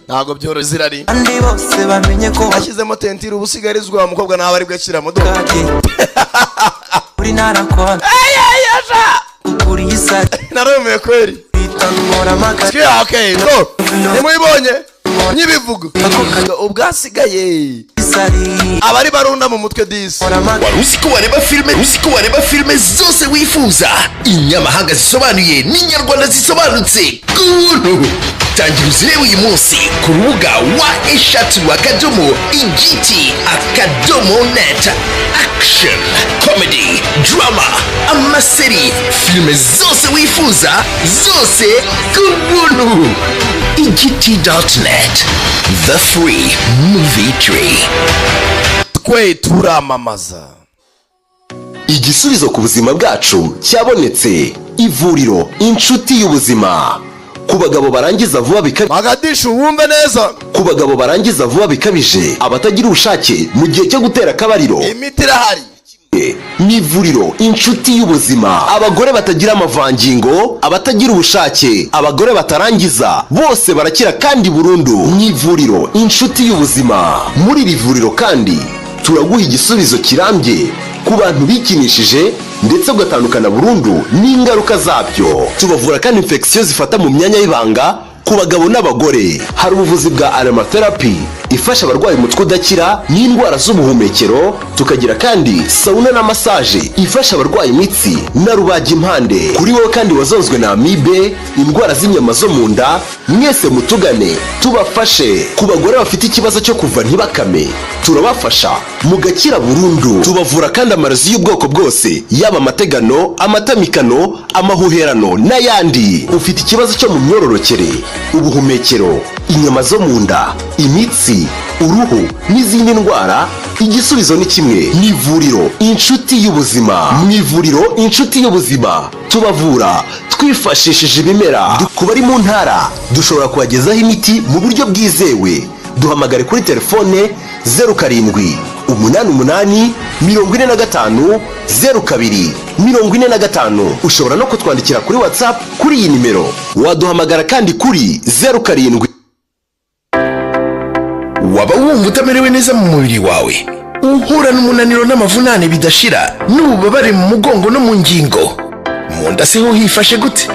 ntago byoroshye zirari andi bose bamenye ko ashyizemo tentire ubusigarizwa umukobwa nawe ari bwakira modoka uri narakwana ukuri isa narumeye kweri itanura maka okay go nimuyibonye nyibivuga ubwasigaye abari barunda mu mutwe disi warusiko wareba filme zose wifuza inyamahanga zisobanuye n'inyarwanda zisobanutse kuntu tangira uzirebe uyu munsi ku rubuga wa eshatu akadomo igiti akadomo net action comedy drama amaseri filme zose wifuza zose kuntu igiti.net the free movie tree. twe turamamaza igisubizo ku buzima bwacu cyabonetse ivuriro inshuti y'ubuzima ku bagabo barangiza vuba bikabije magadishu wumve neza ku bagabo barangiza vuba bikabije abatagira ubushake mu gihe cyo gutera akabariro imiti irahari ni ivuriro inshuti y'ubuzima abagore batagira amavangingo abatagira ubushake abagore batarangiza bose barakira kandi burundu ni ivuriro inshuti y'ubuzima muri iri vuriro kandi turaguha igisubizo kirambye ku bantu bikinishije ndetse ugatandukana burundu n'ingaruka zabyo tubavura kandi infection zifata mu myanya y'ibanga ku bagabo n'abagore hari ubuvuzi bwa aromatherapy ifasha abarwayi umutwe udakira n'indwara z'ubuhumekero tukagira kandi sauna na massage ifasha abarwayi imitsi na rubagimpande kuri wowe kandi wazonzwe na amibe indwara z'inyama zo mu nda mwese mutugane tubafashe ku bagore bafite ikibazo cyo kuva ntibakame turabafasha mugakira burundu tubavura kandi amarozi y'ubwoko bwose yaba amategano amatamikano amahuherano n'ayandi ufite ikibazo cyo mu myororokere ubuhumekero inyama zo mu nda imitsi uruhu n'izindi ndwara igisubizo ni kimwe ni ivuriro inshuti y'ubuzima mu ivuriro inshuti y'ubuzima tubavura twifashishije ibimera ku bari mu ntara dushobora kubagezaho imiti mu buryo bwizewe duhamagare kuri telefone 0788 45 02 45 ushobora no kutwandikira kuri WhatsApp kuri iyi nimero waduhamagara kandi kuri 07 waba wumva utamerewe neza mu mubiri wawe uhura n'umunaniro n'amavunane bidashira n'ububabare mu mugongo no mu ngingo mu nda se ho hifashe gute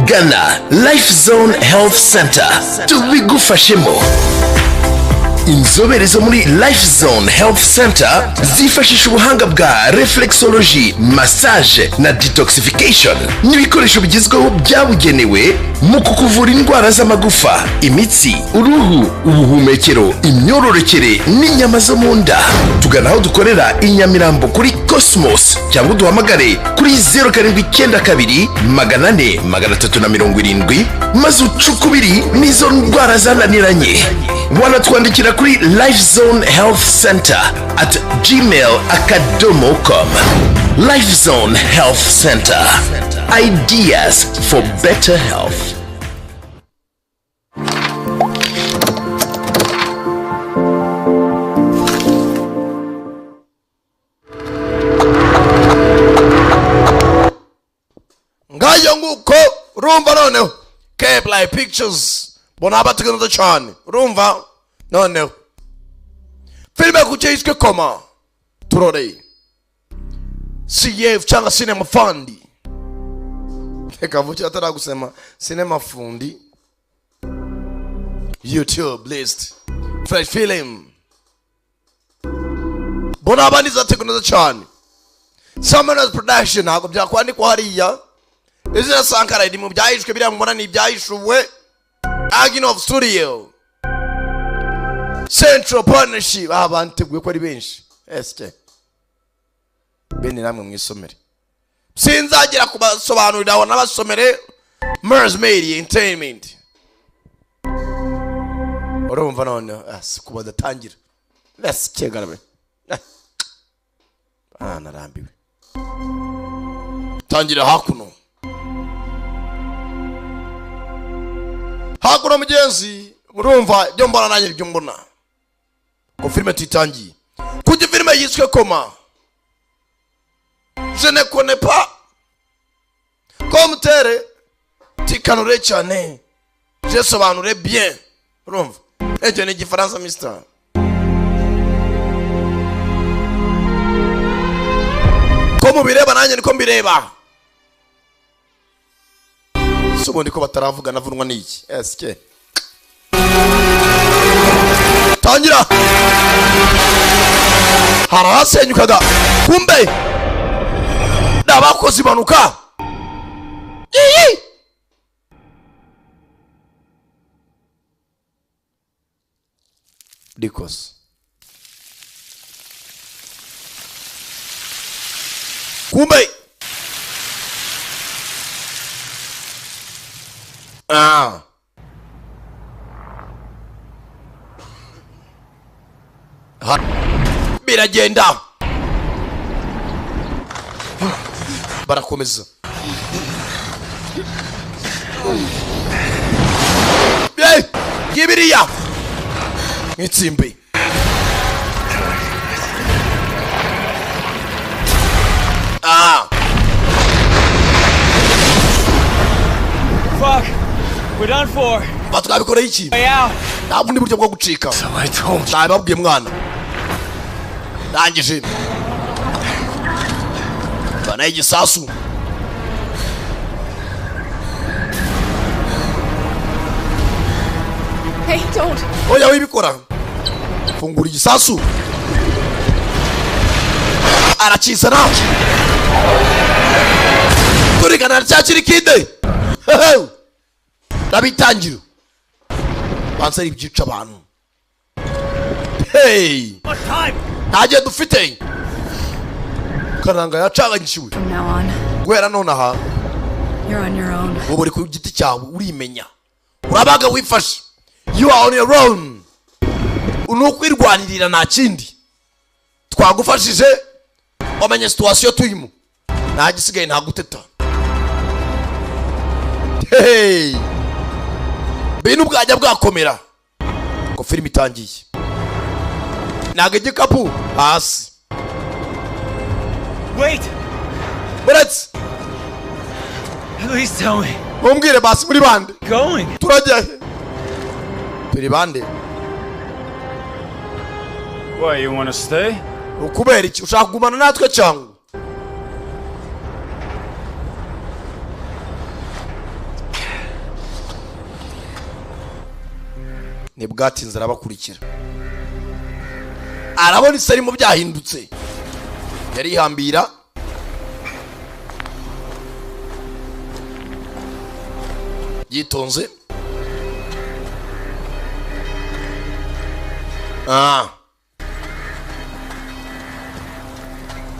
gana Life Zone Health Center tubigufashemo inzobere zo muri Life Zone Health Center zifashisha ubuhanga bwa reflexology massage na detoxification n'ibikoresho bigezweho byabugenewe mu kukuvura indwara z'amagufa imitsi uruhu ubuhumekero imyororokere n'inyama zo mu nda tugana aho dukorera i Nyamirambo kuri Cosmos cyangwa duhamagare kuri 0792 400 370 maze ucukubiri n'izo ndwara zananiranye wanatwandikira kuri Life Zone Health Center at gmail.com. Life Zone Health Center. Ideas for better health. ngayo nguko urumva noneho K-Play Pictures bona abategana cyane urumva noneho filime kucyiswe koma turore CF cyangwa cinema fundi reka vuki ataragusema cinema fundi YouTube list fresh film bona abandi zategana cyane Summoners Production ntabwo byakwandikwa hariya izina Sankara iri mu byahishwe biriya mubona ni ibyahishuwe Aginov Studio Central Partnership abanteguye ko ari benshi este bene namwe mwisomere sinzagira kubasobanurira aho nabasomere Mers Media Entertainment urumva none kuba datangira let's kegarabe narambiwe tangira hakuno mugenzi urumva ibyo mbona nanjye ibyo mbona ko filime titangiye kujya filime yiswe koma je ne connais pas comme tere tikanure cyane je sobanure bien urumva ecyo ni igifaransa mister ko mubireba nanjye niko mbireba subundi ko bataravuga navunwa n'iki eske tangira harasenyukaga kumbe nabakoze impanuka iyi dikos kumbe biragenda barakomeza kibiriya nk'itsimbi Fuck, we're done for. batwabikoreye iki nta bundi buryo bwo gucika nababwiye mwana ndangije banaye igisasu Hey, don't. oya wibikora fungura igisasu arakizana turigana cyakiri kide ndabitangira bansari ibyica abantu hey ntagiye dufite karanga yacaganyishiwe From now on, guhera none aha you're on your own. ubu uri ku giti cyawe urimenya urabaga wifashe you are on your own unukwirwanirira nta kindi twagufashije wamenye situation tuyimo nta gisigaye nta guteta hey bintu bwajya bwakomera ko filime itangiye naga igikapu hasi Wait! buretse Please tell me. mumbwire basi muri bande Going. turajya he turi bande Why, you want to stay? ukubera iki ushaka kugumana natwe cyangwa nibwatinze arabakurikira arabona isari mu byahindutse yarihambira yitonze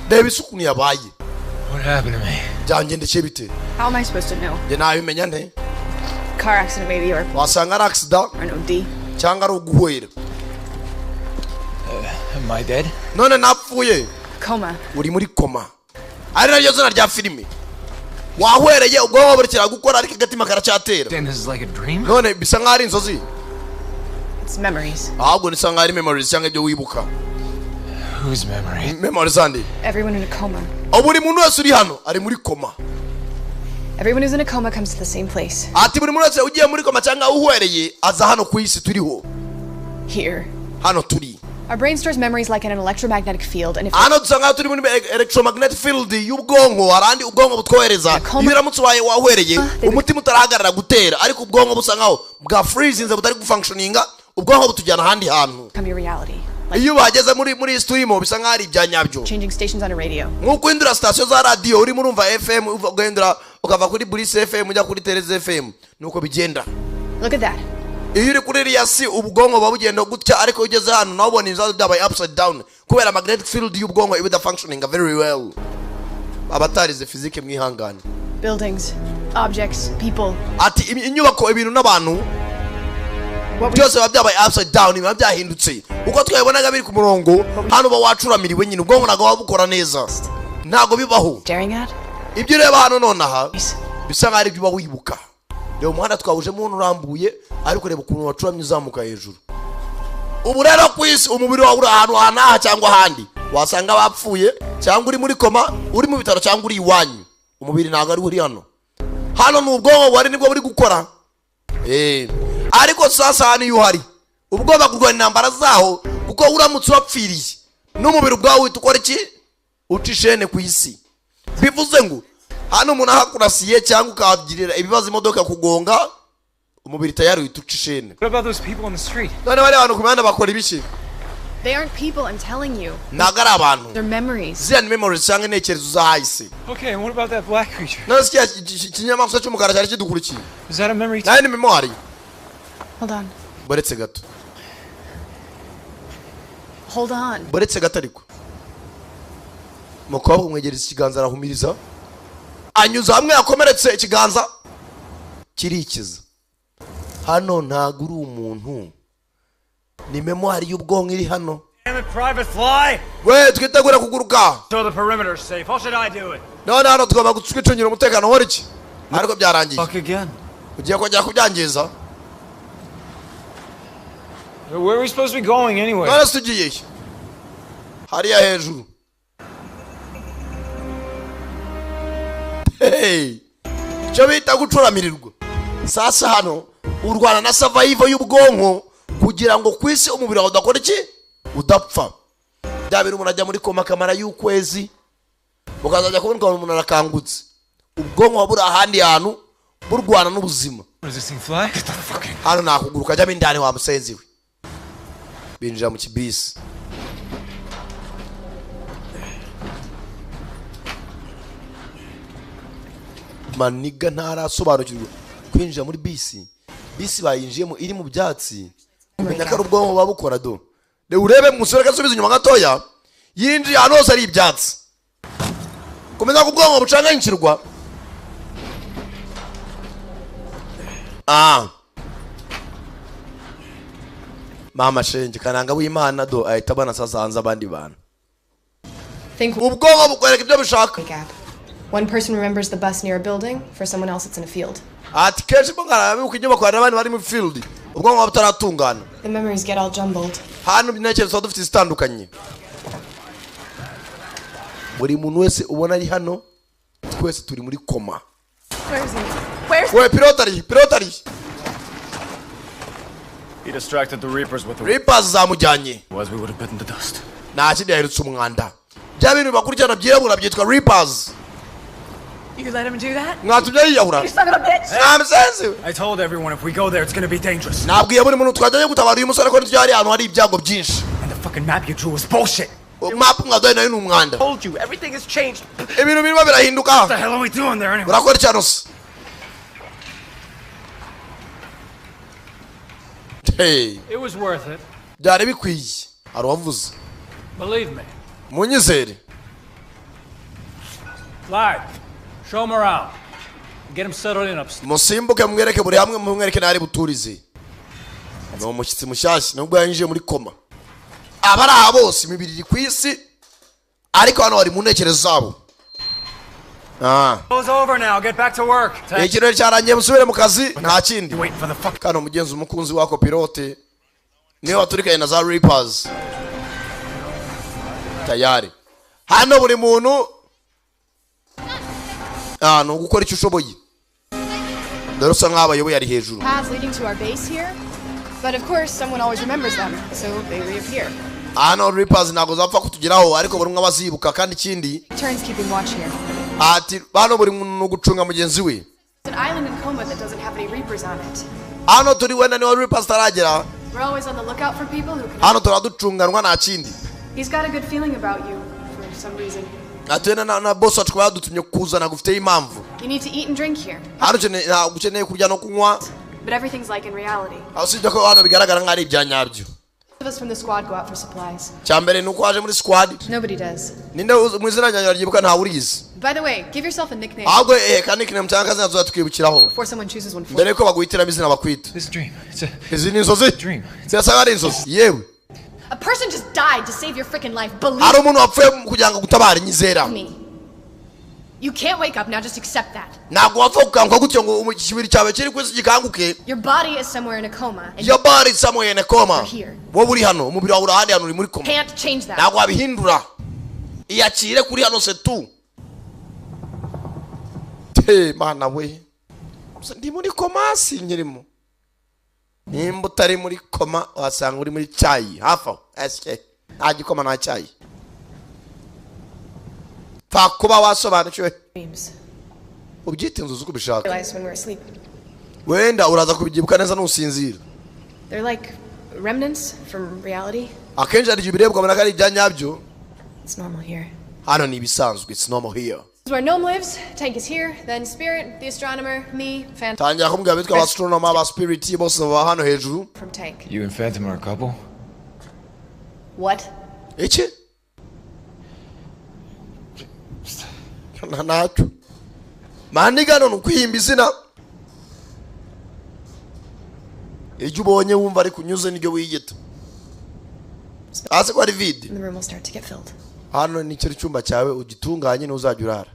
reba isuku yabaye What happened to me? byangendekeye bite How am I supposed to know? njye nabimenya nte Car accident maybe, or wasanga ari accident an OD. cyangwa ari uguhwera Am I dead? none napfuye Coma. uri muri koma ari naryo zina rya filime wahwereye ubwonko burekera gukora ariko agatima karacyatera Then this is like a dream? none bisa nk'aho ari inzozi It's memories. ahubwo nisa nk'aho ari memories cyangwa ibyo wibuka Whose memory? memories zandi Everyone in a coma. buri muntu wese uri hano ari muri koma Everyone who's in a coma comes to the same place. ati buri muntu wese ugiye muri koma cyangwa uhwereye aza hano ku isi turiho Here. hano turi Our brain stores memories like in an electromagnetic field, and if hano dusa nk'aho turi muri electromagnetic field y'ubwonko harandi ubwonko butwohereza iyo uramutse ubaye wahwereye umutima utarahagarara gutera ariko ubwonko busa nk'aho bwa freezinze butari gufunctioninga ubwonko butujyana ahandi hantu become your reality. Like iyo bageze muri iyi turimo bisa nk'aho ari ibya nyabyo changing stations on a radio. nk'uko uhindura sitasiyo za radiyo urimo urumva fm ugahindura ukava kuri burisi fm ujya kuri tereze fm nuko bigenda Look at that. iyo uri kuri iriya si ubwonko buba bugenda gutya ariko iyo ugeze hano nawe ubona ibibazo byabaye upside down kubera magnetic field y'ubwonko iba idafunctioninga very well abatarize fizike mwihangane Buildings, objects, people. ati inyubako ibintu n'abantu What we byose biba byabaye upside down biba byahindutse uko twabibonaga biri ku murongo hano uba wacuramiriwe nyine ubwonko ntabwo buba bukora neza ntabwo bibaho staring at? ibyo ureba hano nonaha bisa nk'aho ari ibyo uba wibuka reba umuhanda twawujemo urambuye ariko reba ukuntu wacuramye uzamuka hejuru ubu rero ku isi umubiri wawe uri ahantu aha cyangwa ahandi wasanga bapfuye cyangwa uri muri koma uri mu bitaro cyangwa uri iwanyu umubiri ntabwo ari uri hano hano ni ubwonko buhari nibwo buri gukora ariko sasa hano iyo uhari ubwoba kurwana intambara zaho kuko uramutse wapfiriye n'umubiri ubwawe uhita ukora iki uca ishene ku isi bivuze ngo hano umuntu ahakurasiye cyangwa ukahagirira ibibazo imodoka kugonga umubiri tayari uhita uca ishene. What about those people on the street? None bari abantu ku mihanda bakora ibiki? They aren't people, I'm telling you. Ntabwo ari abantu. They're memories. Ziriya ni memories cyangwa intekerezo zahise. Okay, and what about that black creature? None se ikinyamaswa cy'umukara cyari kidukurikiye? Is that a memory? Nayo ni memory. Hold on. Boretse gato. Hold on. Boretse gato ariko. Mukobwa umwegereza ikiganza arahumiriza. Anyuza hamwe yakomeretse ikiganza kirikiza. Hano ntago uri umuntu. Ni memory y'ubwonko iri hano. Damn it, Private Fly! We twitegura kuguruka. So the perimeter's safe. How should I do it? None hano tugomba gutwicungira umutekano hori iki? Ariko byarangiye. Fuck again. Ugiye kongera kubyangiza? Where are we supposed to be going anyway? None tugiye. Hariya hejuru. Hey. Cyo bita gucuramirirwa. Sasa hano urwana na survival y'ubwonko kugira ngo kwisi umubiri wawe udakora iki udapfa. Byabira umuntu ajya muri koma kamara y'ukwezi ukazajya kubona umuntu arakangutse ubwonko wabura ahandi hantu burwana n'ubuzima. Does this thing fly? Get the fucking... Hano nakuguruka ajya mindani wa musenzi we binjira mu kibisi. Maniga ntarasobanukirwa kwinjira muri bisi bayinjiyemo iri mu byatsi umenya ko ubwonko babukora do de urebe musore gasubiza inyuma gatoya yinjiye hano hose ari ibyatsi komeza ku bwonko bucanganyikirwa. Mama shenge kananga w'Imana do ahita bana sasa hanze abandi bantu ubwonko bukwereka ibyo bushaka. One person remembers the bus near a building, for someone else it's in a field. Ati kenshi bongara uko inyuma kwa abandi bari mu field ubwonko butaratungana. The memories get all jumbled. Hano bintekerezo dufite zitandukanye. Buri muntu wese ubona ari hano twese turi muri koma. Where is he? Where's... We pilotari. He distracted the Reapers with the Reapers zamujyanye. was we would have bitten the dust. Nta kindi yahirutse umwanda. Bya bintu bakurikirana byirabura byitwa Reapers. You let him do that? Mwatubye yiyahura. You son of a bitch! Ntamusenzi. I told everyone if we go there it's gonna be dangerous. Nabwiye buri muntu twajyaye gutabara uyu musore ko ntiyari ahantu hari ibyago byinshi. And the fucking map you drew was bullshit. Map mwadoye nayo n'umwanda. Told you, everything has changed. Ibintu birimo birahinduka. What the hell are we doing there anyway? Urakora cyane se. Hey. It was worth it. Byari bikwiye. Aravuze. Believe me. Munyizere. Fly. Show him around. Get him settled in upstairs. Musimbuke mwereke buri hamwe mwereke nari buturize. No mushyitsi mushyashya nubwo yinjiye muri koma. Abari abo bose imibiri iri kwisi ariko hano bari mu ntekerezo zabo. It's over now. Get back to work. Ikirere cyarangiye musubire mu kazi nta kindi. You wait for the fuck. Kano mugenzi umukunzi wako pilote niwe waturikaye na za Reapers. Tayari. Hano buri muntu no gukora icyo ushoboye. Dore usa nk'abayoboye ari hejuru. Paths leading to our base here, but of course someone always remembers them, so they reappear. Hano Reapers ntabwo zapfa kutugeraho ariko buri umwe abazibuka kandi ikindi. Turns keeping watch here. Ati hano buri muntu gucunga mugenzi we. It's an island in Coma that doesn't have any Reapers on it. Hano turi wenda niho Reapers taragera. We're always on the lookout for people who can... Hano turaducunganwa nta kindi. He's got a good feeling about you, for some reason. Ati na boss wacu yadutumye kuzana gufite impamvu. You need to eat and drink here. Hano ukeneye kurya no kunywa. But everything's like in reality. Usibye ko hano bigaragara nk'ari ibya nyabyo. Most of us from the squad go out for supplies. Cyambere nuko waje muri squad. Nobody does. Ninde mu izina ryanjye ryibuka nta urizi. By the way, give yourself a nickname Ahubwo ka nickname cyangwa kazina tuzatwibukiraho. before someone chooses one for Mbere you. ko baguhitiramo izina bakwita. This is a dream. It's a Izi ni inzozi. dream. Zirasa ari inzozi. Yewe. A person just died to save your freaking life. Believe Hari umuntu wapfuye kugira ngo gutabara nyizera. me. You can't wake up now, just accept that. Ntabwo wapfa kukanguka gutyo ngo ikibiri cyawe kiri kwisi gikanguke. Your body is somewhere in a coma and Your body is somewhere in a coma. You're here. Wowe uri hano, umubiri wawe uri ahandi hano uri muri you koma. can't change that. Ntabwo wabihindura. Iyakire kuri hano se tu. Mana we. Ndi muri koma si nyirimo. nimba utari muri koma wasanga uri muri cyayi hafi aho eske nta gikoma nta cyayi pfa kuba wasobanukiwe Dreams. ubyita inzozi uko ubishaka Realized when we were asleep. wenda uraza kubyibuka neza nusinzira They're like remnants from reality. akenshi hari igihe ubirebwa ubona ko ari ibya nyabyo It's normal here. hano ni ibisanzwe it's normal here This is where Gnome lives. Tank is here. Then Spirit, the astronomer, me, Phantom tangira kumbwira bitwa abastronomer aba spirit bose baba hano hejuru from Tank. You and Phantom are a couple? What? iki ntacyo manigano ni ukwihimba izina iyo ubonye wumva ari kunyuze niryo wiyita hasi ko ari vide And the room will start to get filled. hano ni cyo cyumba cyawe ugitunganye n'uzajya urara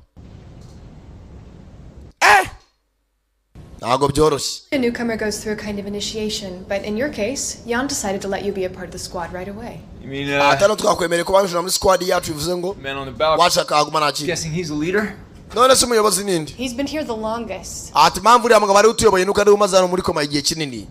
ntabwo byoroshye A newcomer goes through a kind of initiation, but in your case, Jan decided to let you be a part of the squad right away. You mean, atano twakwemereye ko banjira muri squad yacu bivuze ngo man on the balcony? washaka haguma nta kintu Guessing he's a leader? none se umuyobozi nindi He's been here the longest. ati impamvu uriya mugabo ari utuyoboye nuko ari umaze hano muri koma igihe kinini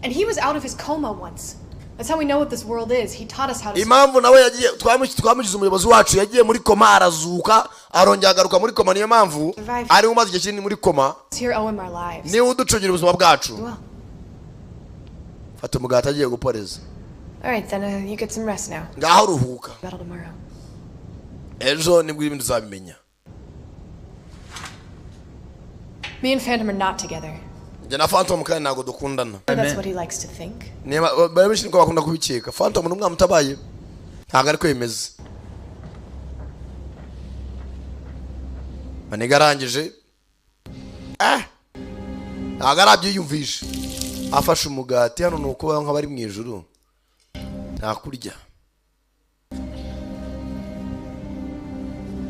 And he was out of his coma once. That's how we know what this world is. He taught us how to... impamvu nawe yagiye twamugize umuyobozi wacu yagiye muri koma arazuka arongera agaruka muri koma niyo mpamvu ari umaze igihe kinini muri koma Here owe him our lives. niwe uducungira ubuzima bwacu Well, fata umugati agiye guporeza all right, then you get some rest now. ngaho uruhuka Battle tomorrow. ejo nibwo ibindi uzabimenya Me and Phantom are not together. njye na Phantom kandi ntabwo dukundana That's what he likes to think. benshi niko bakunda kubikeka Phantom ni umwana utabaye ntabwo ari kwemeza maniga arangije ntabwo arabyiyumvisha afashe umugati hano ni uko nk'abari mu ijuru ntakurya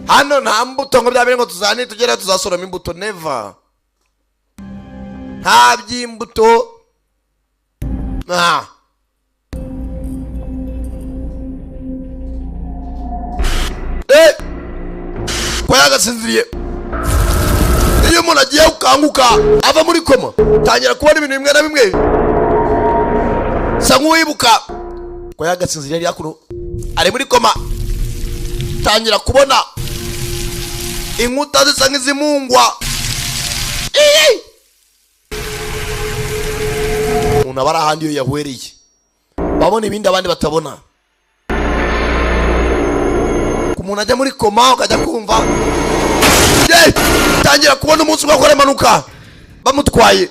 hano nta mbuto ngo byabere ngo tuzane tugere tuzasoroma imbuto never nta by'imbuto ko yagasinziriye iyo umuntu agiye gukanguka ava muri koma tangira kubona ibintu bimwe na bimwe sa nk'uwibuka ko yagasinziriye ari hakuno ari muri koma tangira kubona inkuta zisa nk'izimungwa umuntu aba ari ahandi iyo yahwereye babona ibindi abandi batabona ku muntu ajya muri koma ukajya kumva tangira kubona umunsi umwe akora impanuka bamutwaye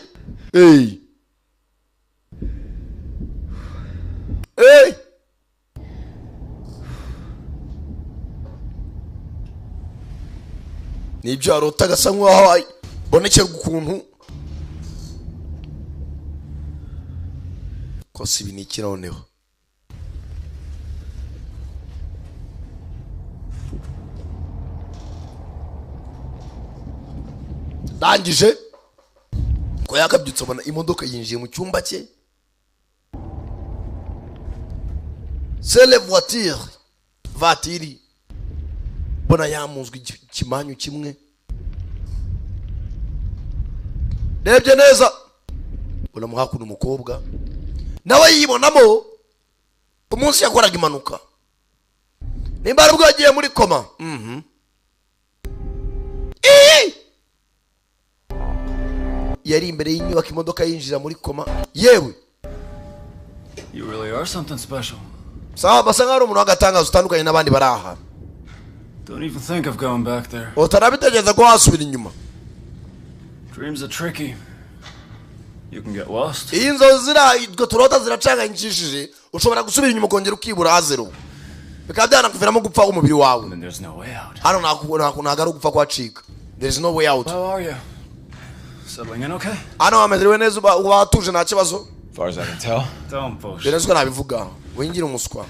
nibyo arota agasa nk'aho abonekerwa ukuntu kose ibi ni iki noneho ndangije ko yakabyutse abona imodoka yinjiye mu cyumba cye c'est la voiture vatiri bona yamuzwe ikimanyu kimwe rebye neza bona muhakuna umukobwa nawe yibonamo umunsi yakoraga impanuka nimba aribwo yagiye muri koma yari imbere y'inyubako imodoka yinjira muri koma yewe You really are something special. sawa basa nk'aho ari umuntu w'agatangazo utandukanye n'abandi bari aha Don't even think of going back there. utanabitegereza ko wasubira inyuma Dreams are tricky. You can get lost. iyi nzozi zirahitwa turota ziracanganyikishije ushobora gusubira inyuma ukongera ukibura hazero bikaba byanakuviramo gupfa umubiri wawe And then there's no way out. hano ntabwo ari ugupfa kwacika there is no way out How are you? Settling in okay? hano wamerewe neza uba watuje nta kibazo As far as I can tell. Don't push. mbere nziko nabivuga wingira umuswa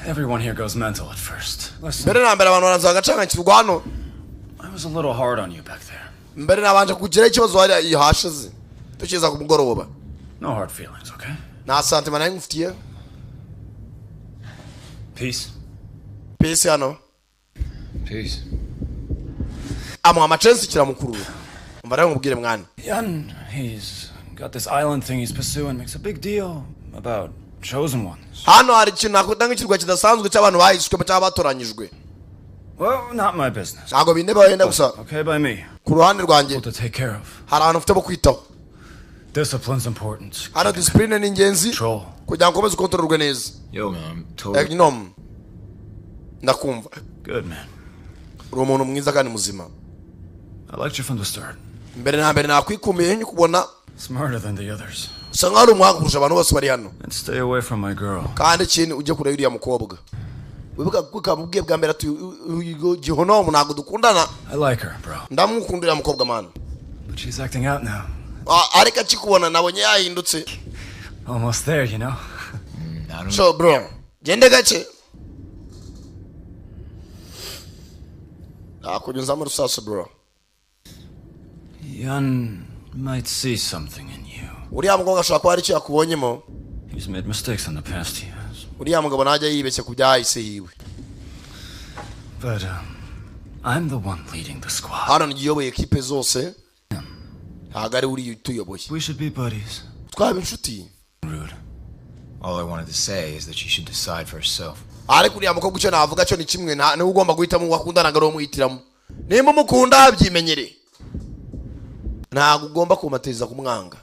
Everyone here goes mental at first. Listen, mbere na mbere abantu baranza bagacanganyikirwa hano I was a little hard on you back there. mbere nabanje kugiraho ikibazo hari hashize tukiza ku mugoroba No hard feelings, okay? nta santima nayo ngufitiye Peace. pesi hano Peace. amuha amacensi kiramukurura umva rero nkubwire mwana Jan, he's Got this island thing he's pursuing, makes a big deal about chosen ones. Hano hari ikintu nakunda nk'ikirwa kidasanzwe cy'abantu bahishwe cyangwa batoranyijwe. Well, not my business. Ntabwo bindeba wenda gusa. Okay by me. Ku ruhande rwanjye. To take care of. Hari abantu ufite bo kwitaho. Discipline's important. Hano discipline ni ingenzi. Kugira ngo ukomeze ukontororwe neza. Yo man, totally. Ndakumva. Good man. Uri umuntu mwiza kandi muzima. I liked you from the start. Mbere na mbere nakwikumiye nkubona. Smarter than the others. Sangaro umwaka kurusha abantu bose bari hano. And stay away from my girl. Kandi kintu ujye kure yuriya mukobwa. Wibuka kukamubwiye bwa mbere ati Gihonomu ntago dukundana. I like her, bro. Ndamukundira mukobwa man. But she's acting out now. Areka kikubona nabonye yahindutse. Almost there, you know. So bro, gende gace. Akunyuza mu rusaso bro. Yan might see something in you. Uriya mugabo ashobora kuba ari cyo yakubonyemo. He's made mistakes in the past years. Uriya mugabo najya yibeshye ku byahise hiwe. But I'm the one leading the squad. Hano ngiyoboye equipe zose. Hagari uri tuyoboye. We should be buddies. Twaba inshuti. Rude. All I wanted to say is that she should decide for herself. Ariko uriya mukobwa icyo navuga cyo ni kimwe ni ugomba guhitamo wakundana ngaro muhitiramo. Nimba mukunda byimenyere. Ntabwo ugomba kumateza kumwanga.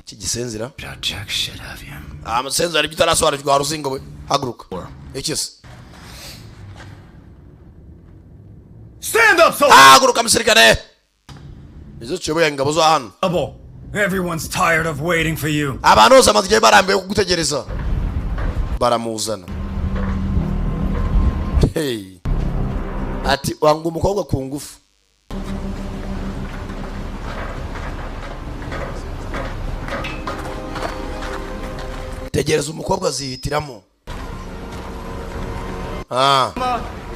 Iki gisenzira. Jack shit have you. Amasenzira ari bitarasobanukirwa haruzingo we. Haguruka. Ikisi. Stand up, soldier! Haguruka musirikare. Izo cyoboye ngabo zo hano. Everyone's tired of waiting for you. Abantu bose amazigiye barambiye kugutegereza. Baramuzana. Hey. Ati wangu umukobwa ku ngufu. Tegereza umukobwa zihitiramo.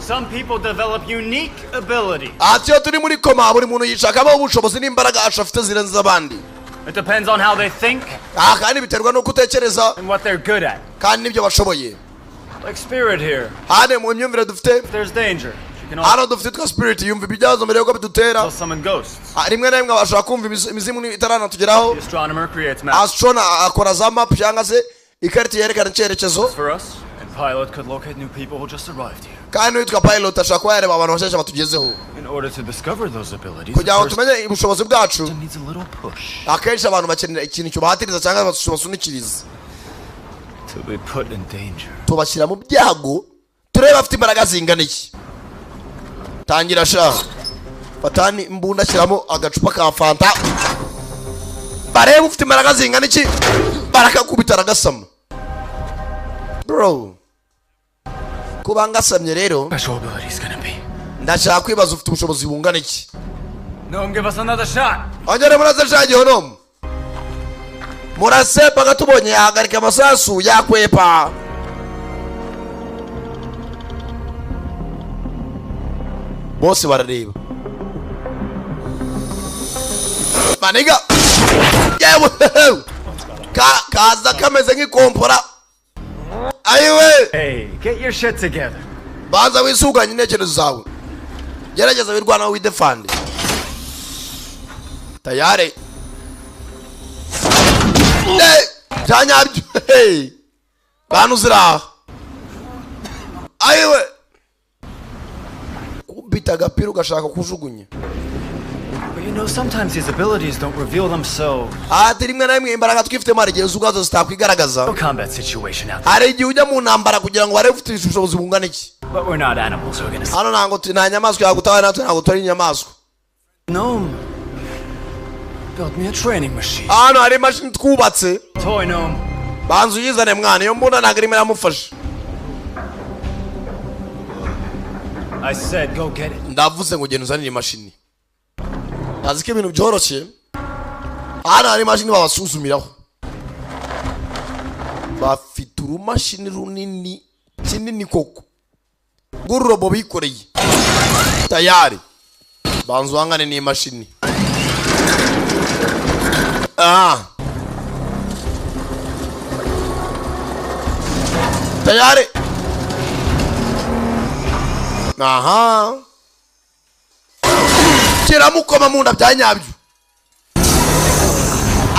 Some people develop unique ability. Ati turi muri koma buri muntu yishakamo ubushobozi n'imbaraga ashafite zirenze abandi. It depends on how they think. Kandi biterwa no kutekereza. And what they're good at. Kandi nibyo bashoboye. Like Spirit here. Hane mu myumvire dufite. There's danger. Hano dufite twa Spirit yumva ibyazo mbere yuko bidutera. Summon ghosts. Rimwe na rimwe bashaka kumva imizimu itarana tugeraho. Astronomer creates maps. Astronomer akora za map cyangwa se ikarita yerekana icyerekezo. For us, and pilot could locate new people who just arrived here. Kandi witwa pilot ashaka kuba yareba abantu bashasha batugezeho. In order to discover those abilities, kugira ngo tumenye ubushobozi bwacu. Needs a little push. Akenshi abantu bakenera ikintu cyo bahatiriza cyangwa basunikiriza. To be put in danger. Tubashyira mu byago tureba afite imbaraga zingana iki. Tangira sha. Fatani imbunda shyiramo agacupa ka Fanta. Bareba ufite imbaraga zingana iki. Barakakubita aragasama. Bro. Kuba ngasamye rero. Special ability's gonna be. Ndashaka kwibaza ufite ubushobozi bungana iki. No, give us another shot. Ongera muraza shaje hono. Murasepa gatubonye yahagarika amasasu yakwepa. Bose barareba. Maniga. Yewe. Kaza kameze nk'ikompora. Ayiwe. Hey, get your shit together. Baza wisuganye intekerezo zawe. Gerageza wirwana widefande. Tayari. Janyabyo. Hey. Bantu zira. Ayiwe. Kubita agapira ugashaka kujugunya. But you know, sometimes these abilities don't reveal themselves. Rimwe na rimwe imbaraga twifite mari gihe zugazo zitakwigaragaza. No combat situation out there. Hari igihe ujya mu ntambara kugira ngo barebe ufite ubushobozi bungana iki. But we're not animals, we're gonna. Hano ntango nta nyamaswa yagutabaye natwe ntabwo turi inyamaswa. Gnome built me a training machine. Hano hari imashini twubatse. Toy gnome. Banzu yizane mwana iyo mbunda ntabwo irimo iramufasha. I said go get it. Ndavuze ngo genda uzanire imashini. Azi ko ibintu byoroshye. Hano hari imashini babasuzumiraho. Bafite urumashini runini kinini koko. Ngururobo bikoreye. Tayari. Banzu wangane ni imashini. Tayari. Aha. Kiramukoma munda byanyabyo.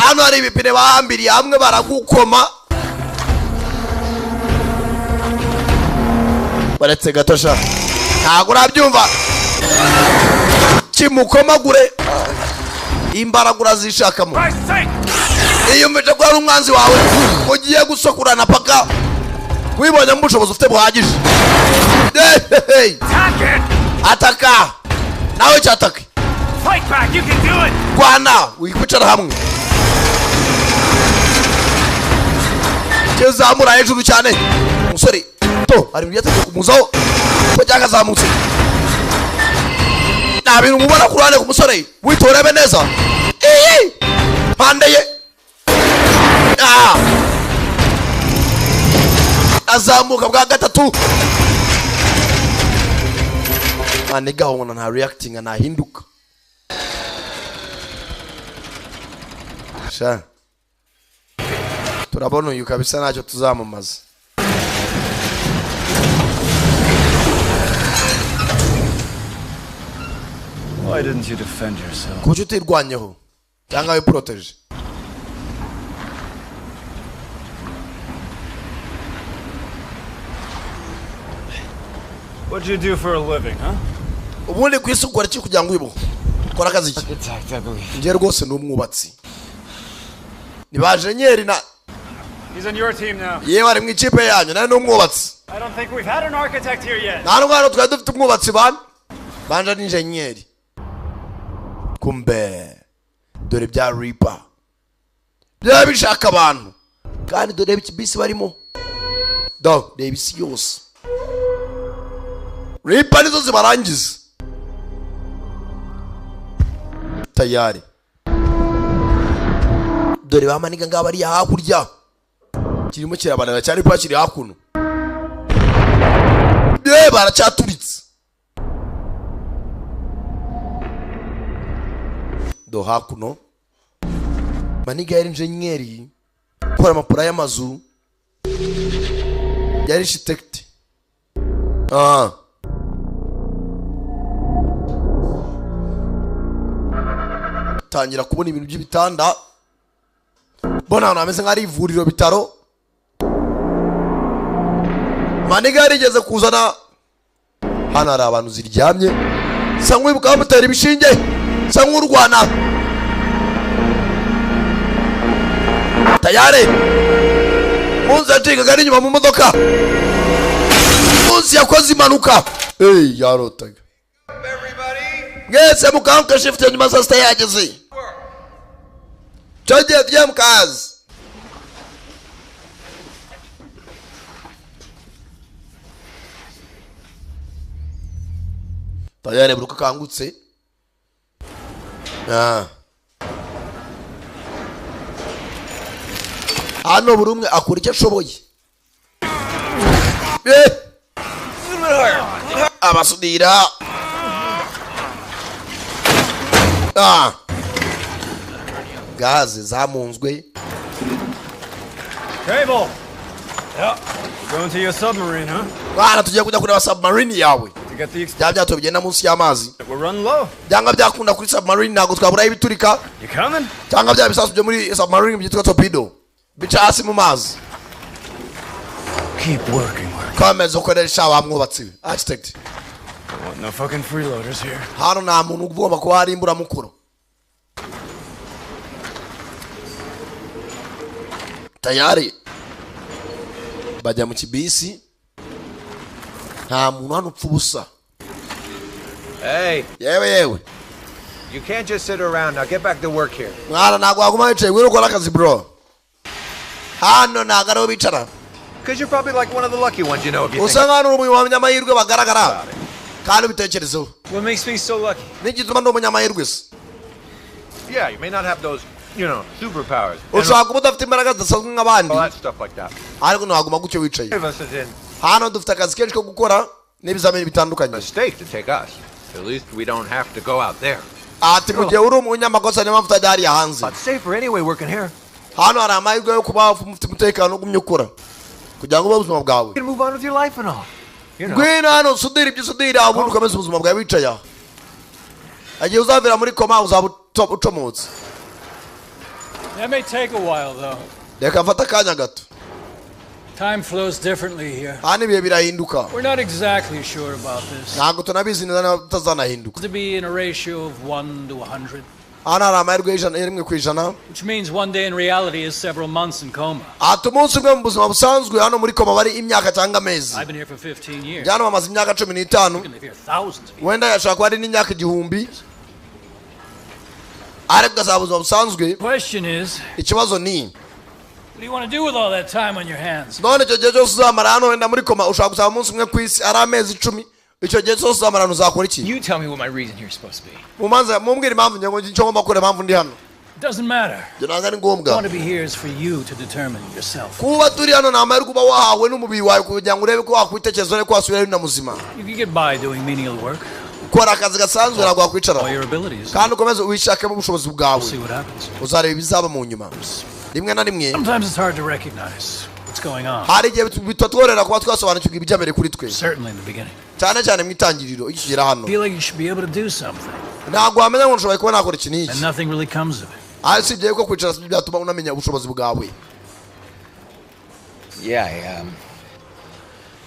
hano hari ibipine bahambiriye hamwe baragukoma baretse gato sha ntabwo urabyumva kimukomagure imbaraga urazishakamo iyumvije ko ari umwanzi wawe ugiye gusokurana paka wibonyemo ubushobozi ufite buhagije ataka nawe cyatake rwana wikwicara hamwe kezamura hejuru cyane umusore to ari mu yategeka kumuzaho ko cyakazamutse nta bintu mubona ku ruhande ku musore witorebe neza iyi mpande ye azamuka bwa gatatu anega ubona nta reacting anahinduka sha turabona uyu kabisa ntacyo tuzamamaza Why didn't you defend yourself? kuki utirwanyeho cyangwa wiproteje What'd you do for a living, huh? ubundi ku isi ukora iki kugira ngo wibo kora akazi iki Architect, I believe. njye rwose ni umwubatsi ni bajenyeri na He's on your team now. yewe ari mu ikipe yanyu nawe ni umwubatsi I don't think we've had an architect here yet. nta n'umwana twari dufite umwubatsi banje ni injenyeri kumbe dore bya ripa byaba bishaka abantu kandi dore bisi barimo do reba isi yose ripa nizo zibarangiza tayari dore bamaniga ngaba ari hakurya kirimo kirabanira cyane pa kiri hakuno baracyaturitse do hakuno maniga yari injenyeri ukora amapura y'amazu yari architect tangira kubona ibintu by'ibitanda bona hano hameze nk'ari ivuriro bitaro maniga yarigeze kuzana hano hari abantu ziryamye sa nk'uwibuka bamutera ibishinge sa nk'urwana tayari munsi yacigaga n'inyuma mu modoka munsi yakoze impanuka yarotaga mwese mukanguke shift ya nyuma saa sita yageze cyagiye tugiye mu kazi tayari buruka kangutse hano buri umwe akora icyo ashoboye abasudira gaze zamunzwe Cable! Yeah. Going to your submarine, huh? bana tugiye kujya kureba submarine yawe To get the bya byato bigenda munsi y'amazi we're running low. byanga byakunda kuri submarine ntabwo twaburaho ibiturika You coming? cyangwa bya bisasu byo muri submarine byitwa torpedo bica hasi mu mazi Keep working. kameze ukoresha abamwubatsi architect No fucking freeloaders here. hano nta muntu ugomba kuba hari imburamukuru tayari bajya mu kibisi nta muntu hano upfa ubusa Hey, yewe you can't just sit around. Now get back to work here. mwana ntabwo waguma wicaye wiri ukora akazi bro hano ntabwo ariho bicara Because you're probably like one of the lucky ones, you know, if you usa think. nk'aho uri umunyamahirwe bagaragara kandi ubitekerezeho What makes me so lucky? n'igituma ndi umunyamahirwe se Yeah, you may not have those, you know, superpowers. ushobora kuba udafite imbaraga zidasanzwe nk'abandi All that stuff like that. ariko ntiwaguma gutyo wicaye Give us is in hano dufite akazi kenshi ko gukora n'ibizamini bitandukanye a stake to take us. At least we don't have to go out there. ati mu gihe uri umunyamakosa niyo mpamvu utajya hariya hanze But safer anyway working here. hano hari amahirwe yo kuba mufite umutekano ugumye ukora kugira ngo ube ubuzima bwawe You can move on with your life and all. You know. ngwino hano usudire ibyo usudira ubundi ukomeze ubuzima bwawe wicaye aho igihe uzavira muri koma uzaba ucomotse That may take a while, though. reka mfata akanya gato. Time flows differently here. Hano ibihe birahinduka. We're not exactly sure about this. Ntabwo tunabizi neza bitazanahinduka. To be in a ratio of 1 to 100. Hano hari amahirwe y'ijana ku ijana. Which means one day in reality is several months in coma. Ati umunsi umwe mu buzima busanzwe hano muri koma bari imyaka cyangwa amezi. I've been here for 15 years. Hano bamaze imyaka 15. You can live here thousands of years. Wenda yashaka kuba ari n'imyaka 1000. Ariko gasaba ubuzima busanzwe. Question is, ikibazo ni what do you want to do with all that time on your hands? none icyo gihe cyose uzamara hano wenda muri koma ushaka gusaba umunsi umwe ku isi ari amezi 10. Icyo gihe cyose uzamara hano uzakora iki? You tell me what my reason here is supposed to be. Mumanza mumbwira impamvu njye ngo icyo ngomba gukora impamvu ndi hano. Doesn't matter. Ntabwo ari I ngombwa. want to be here is for you to determine yourself. Kuba turi hano ni amahirwe uba wahawe n'umubiri wawe kugira ngo urebe ko wakwitekerezo ariko wasubirayo na muzima. You can get by doing menial work. Ukora akazi gasanzwe ntabwo wakwicara. All your abilities. Kandi ukomeze wishakemo ubushobozi bwawe. See what happens. Uzareba ibizaba mu nyuma. Rimwe na rimwe Sometimes it's hard to recognize what's going on. hari igihe bitatworera kuba twasobanukirwa ibijyambere kuri twe. Certainly in the beginning. Cyane cyane mu itangiriro ikigera hano. Feel like you should be able to do something. Ntabwo wamenya ngo nshobora kuba nakora iki n'iki. And nothing really comes of it. Ariko ibyo ko kwicara byatuma unamenya ubushobozi bwawe. Yeah,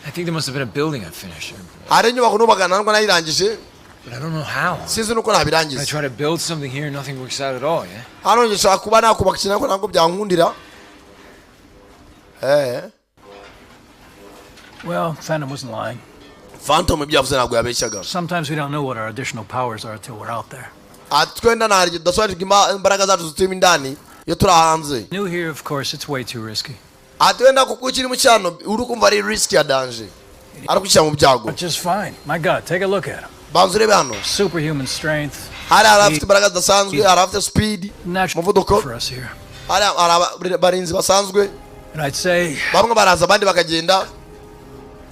I think there must have been a building I finished. Hari inyubako nubagana ngo nayirangije. But I don't know how. Sinzi nuko nabirangiza. I try to build something here, nothing works out at all, yeah? Hano ngishaka kuba nakubaka ikintu ariko ntabwo byankundira. Well, Phantom wasn't lying. Phantom ibyavuze ntabwo yabeshyaga. Sometimes we don't know what our additional powers are until we're out there. Twenda nari dasobanukirwa imbaraga zacu zituma indani iyo turi hanze. New here, of course, it's way too risky. Twenda kuko ukiri mu cyano uri kumva ari risk ya danger. Ari kwishyira mu byago. But just fine. My God, take a look at him. Banzu urebe hano. Superhuman strength. Hari afite imbaraga zidasanzwe, hari afite speed, muvuduko. For us here. Hari barinzi basanzwe. And I'd say bamwe baraza abandi bakagenda.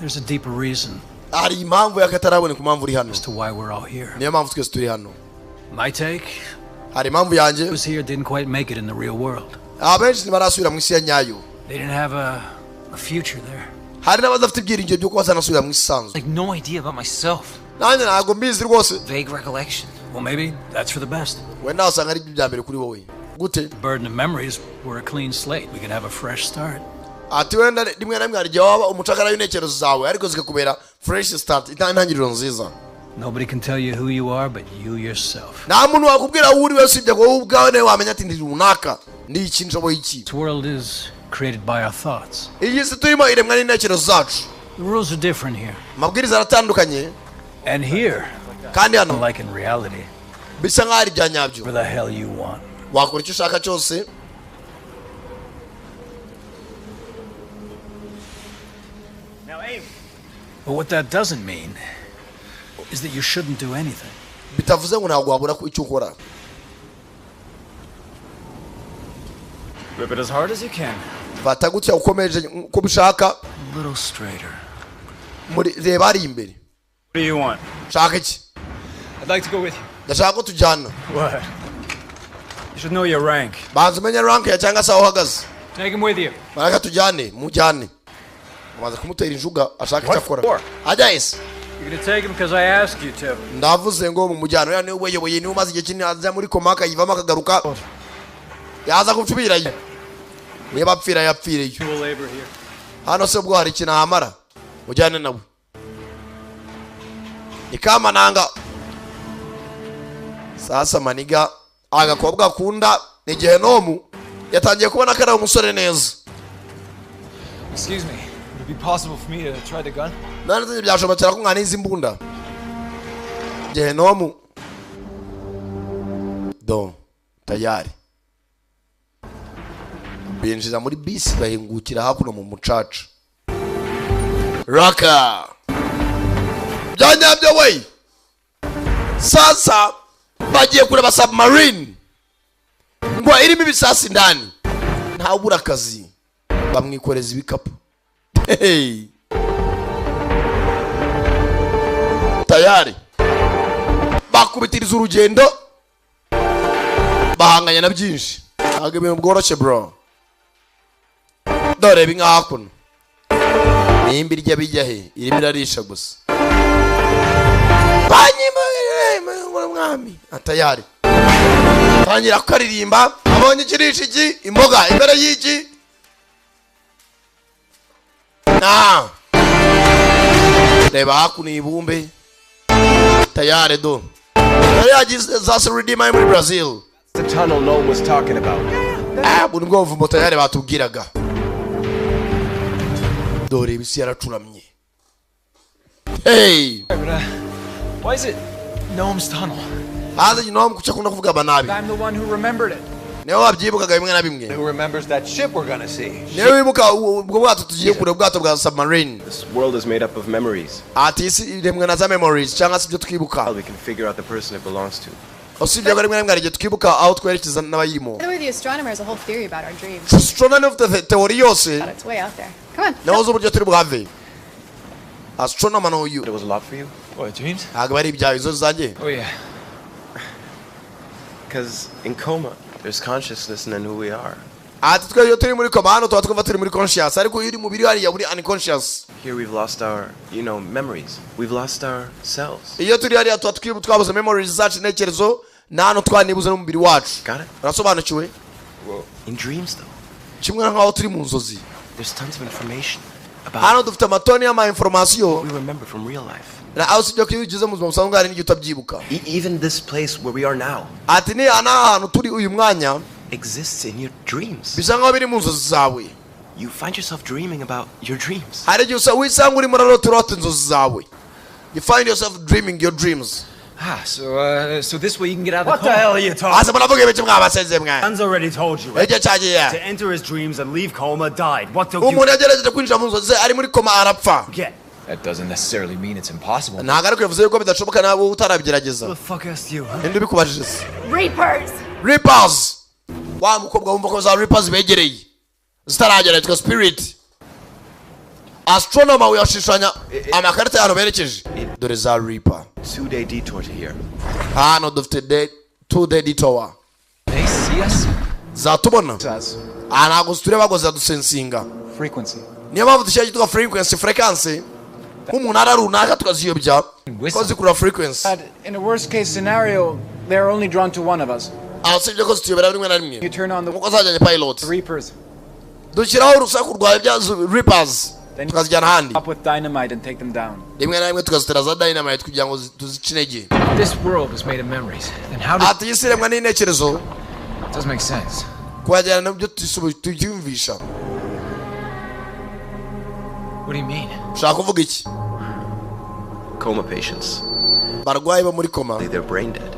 There's a deeper reason. Hari impamvu yakatarabone ku mpamvu uri hano. As to why we're all here. Niyo mpamvu twese turi hano. My take. Hari impamvu yanjye. Was here didn't quite make it in the real world. Abenshi ntibarasubira mu isi ya nyayo. They didn't have a future there. Hari n'abadafite ibyiringiro by'uko bazanasubira mu isi isanzwe. Like no idea about myself. Nanjye ntabwo mbizi rwose. Vague recollection. Well, maybe that's for the best. Wenda wasanga ari ibya mbere kuri wowe. Gute? The burden of memories were a clean slate. We can have a fresh start. Ati wenda rimwe na rimwe hari igihe waba umucakara w'intekerezo zawe ariko zikakubera fresh start intangiriro nziza. Nobody can tell you who you are but you yourself. Nta muntu wakubwira aho uri wese ibyo wowe ubwawe nawe wamenya ati ndi runaka ndi iki nshoboye iki. This world is created by our thoughts. Iyi si turimo iremwa n'intekerezo zacu. The rules are different here. Amabwiriza aratandukanye. And here, kandi hano like in reality, bisa nk'aho ari ibya nyabyo. for the hell you want. Wakora icyo ushaka cyose. But what that doesn't mean is that you shouldn't do anything. Bitavuze ngo ntabwo wabura icyo ukora. Rip it as hard as you can. Fata gutya ukomeje uko bishaka. A little straighter. Reba ari imbere. What do you want? Shaka iki? I'd like to go with you. Ndashaka ko tujyana. What? You should know your rank. Banza umenye rank ya cyangwa se aho uhagaze. Take him with you. Baraka tujyane, mujyane. Umaze kumutera injuga ashaka icyo akora. Ajya ese. You're going to take him because I asked you to. Ndavuze ngo mu mujyano ya niwe uyoboye niwe umaze igihe kinini aza muri komaka yivamo akagaruka. Yaza kumfubira ye. Niba apfira yapfire yo. Hano se bwo hari ikintu ahamara. Mujyane nabo. Ikama nanga. Sasa maniga agakobwa akunda ni Gehenomu yatangiye kubona kara umusore neza. Excuse me, would it be possible for me to try the gun? Nani byashobokera ko nkaniza imbunda. Gehenomu do tayari binjiza muri bisi bahingukira hakuno mu mucaca. Raka byanyabyo we. Sasa bagiye kureba submarine ngo irimo ibisasi ndani nta ubura akazi bamwikoreza ibikapu. Hey. Tayari bakubitiriza urugendo bahanganya na byinshi ntabwo ibintu bworoshye bro. Dore binga hakuno nimba irya bijya he irimo irarisha gusa. Mwami atayari tangira kukaririmba abonye ikirisha iki imboga imbere y'iki reba hakuno ibumbe tayari do yari yagize za Redeemer muri Brazil. The tunnel no one was talking about. Buni bwo vumbo tayari batubwiraga dore ibisi yaracuramye. Hey, why is it Gnome's tunnel? Haza Gnome kucha kuna kuvuga banabi. I'm the one who remembered it. Niwe wabyibukaga bimwe na bimwe. Who remembers that ship we're gonna see? Niwe wibuka ubwo bwato tugiye kure bwato bwa submarine. This world is made up of memories. Ati isi iremwe na za memories cyangwa se ibyo twibuka. We can figure out the person it belongs to. Usibye ko rimwe na rimwe arije twibuka aho twerekeza n'abayirimo. By the way, the astronomer has a whole theory about our dreams. Astronomy of the theory yose. But it's way out there. Come on. Nazo buryo turi bwave. Astronomer no you. It was a lot for you. What, dreams? Agabari ibyawe zo zanjye. Oh yeah. Because in coma, there's consciousness and then who we are. Ati twe yo turi muri coma hano tuba twumva turi muri conscious ariko iyo uri mubiri hariya uri unconscious. Here we've lost our, memories. We've lost our selves. Iyo turi hariya tuba twabuze memories zacu n'ekerezo nano twanibuze no mubiri wacu. Got it? Urasobanukiwe? In dreams though. Kimwe nkaho turi mu nzozi. There's tons of information about hano dufite amatoni y'ama information we remember from real life. na aho sibyo ko ugize mu buzima busanzwe hari n'igihe utabyibuka. Even this place where we are now. Ati ni ahantu turi uyu mwanya exists in your dreams. bisa nkaho biri mu nzozi zawe. You find yourself dreaming about your dreams. Hari igihe wisanga uri muri rota inzozi zawe. You find yourself dreaming your dreams. So this way you can get out of the What the hell are you talking? Asa baravuga ibiki mwabasenze mwa. Hans already told you. Ejye cyagiye. To enter his dreams and leave coma died. What do you? Umuntu yagerageje kwinjira mu nzozi ari muri koma arapfa. That doesn't necessarily mean it's impossible. Ntago ari kuvuze yuko bidashoboka nawe utarabigerageza. The fuck asked you? Ndi bikubajije. Reapers. Wa mukobwa wumva ko za Reapers begereye. Zitaragera yitwa Spirit. Astronomer uyashishanya amakarita y'ahantu berekeje. Dore za Reaper. 2-day detour to here. Hano dufite 2-day detour. They see us? Zatubona. Ntago tureba ngo zadusensinga. Frequency. Niyo mpamvu dushyira yitwa frequency. Nk'umunara runaka tukaziyobya. Ko zikura frequency. In a worst case scenario, they're only drawn to one of us. Asibye ko zituyobera rimwe na rimwe. You turn on the pilot. Reapers. Dushyiraho urusaku rwa bya Reapers. Then tukazijyana handi. Up with dynamite and take them down. Rimwe na rimwe tukazitera za dynamite kugira ngo tuzicinege. This world is made of memories. Then how does Ati isi remwa n'intekerezo. Doesn't make sense. Kwajyana nabyo tuyumvisha. What do you mean? Ushaka kuvuga iki? Coma patients. Barwayi bo muri koma. They're brain dead.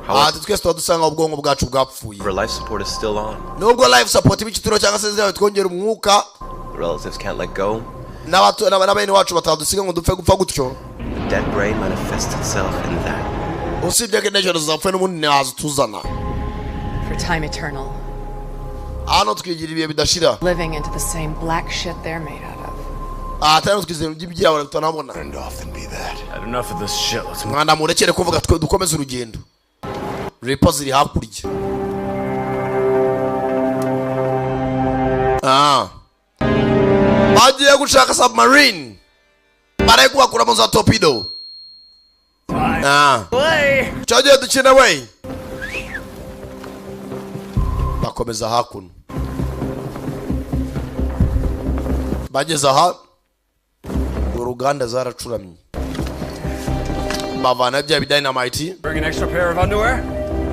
Ati twese tuba dusanga ubwonko bwacu bwapfuye. Life support is still on. Nubwo life support ibicitiro cyangwa se zirawe twongera umwuka. The relatives can't let go. N'abene wacu batadusiga ngo dupfe gupfa gutyo. The dead brain manifests itself in that. Usibye ko intekerezo zapfuye n'ubundi ntazo tuzana. For time eternal. Hano twigira ibihe bidashira. Living into the same black shit they're made out of. Atari twizeye by'ibyabona tutanabona. Had enough of this shit. Let's move. Mwanda murekere kuvuga twe dukomeze urugendo. Reapers ziri hakurya. Bagiye gushaka submarine. Bare kubakura mu za torpedo. Cyagiye dukina we. Bakomeza hakuno. Bageze aha uruganda zaracuramye. Bavana bya dynamite. Bring an extra pair of underwear.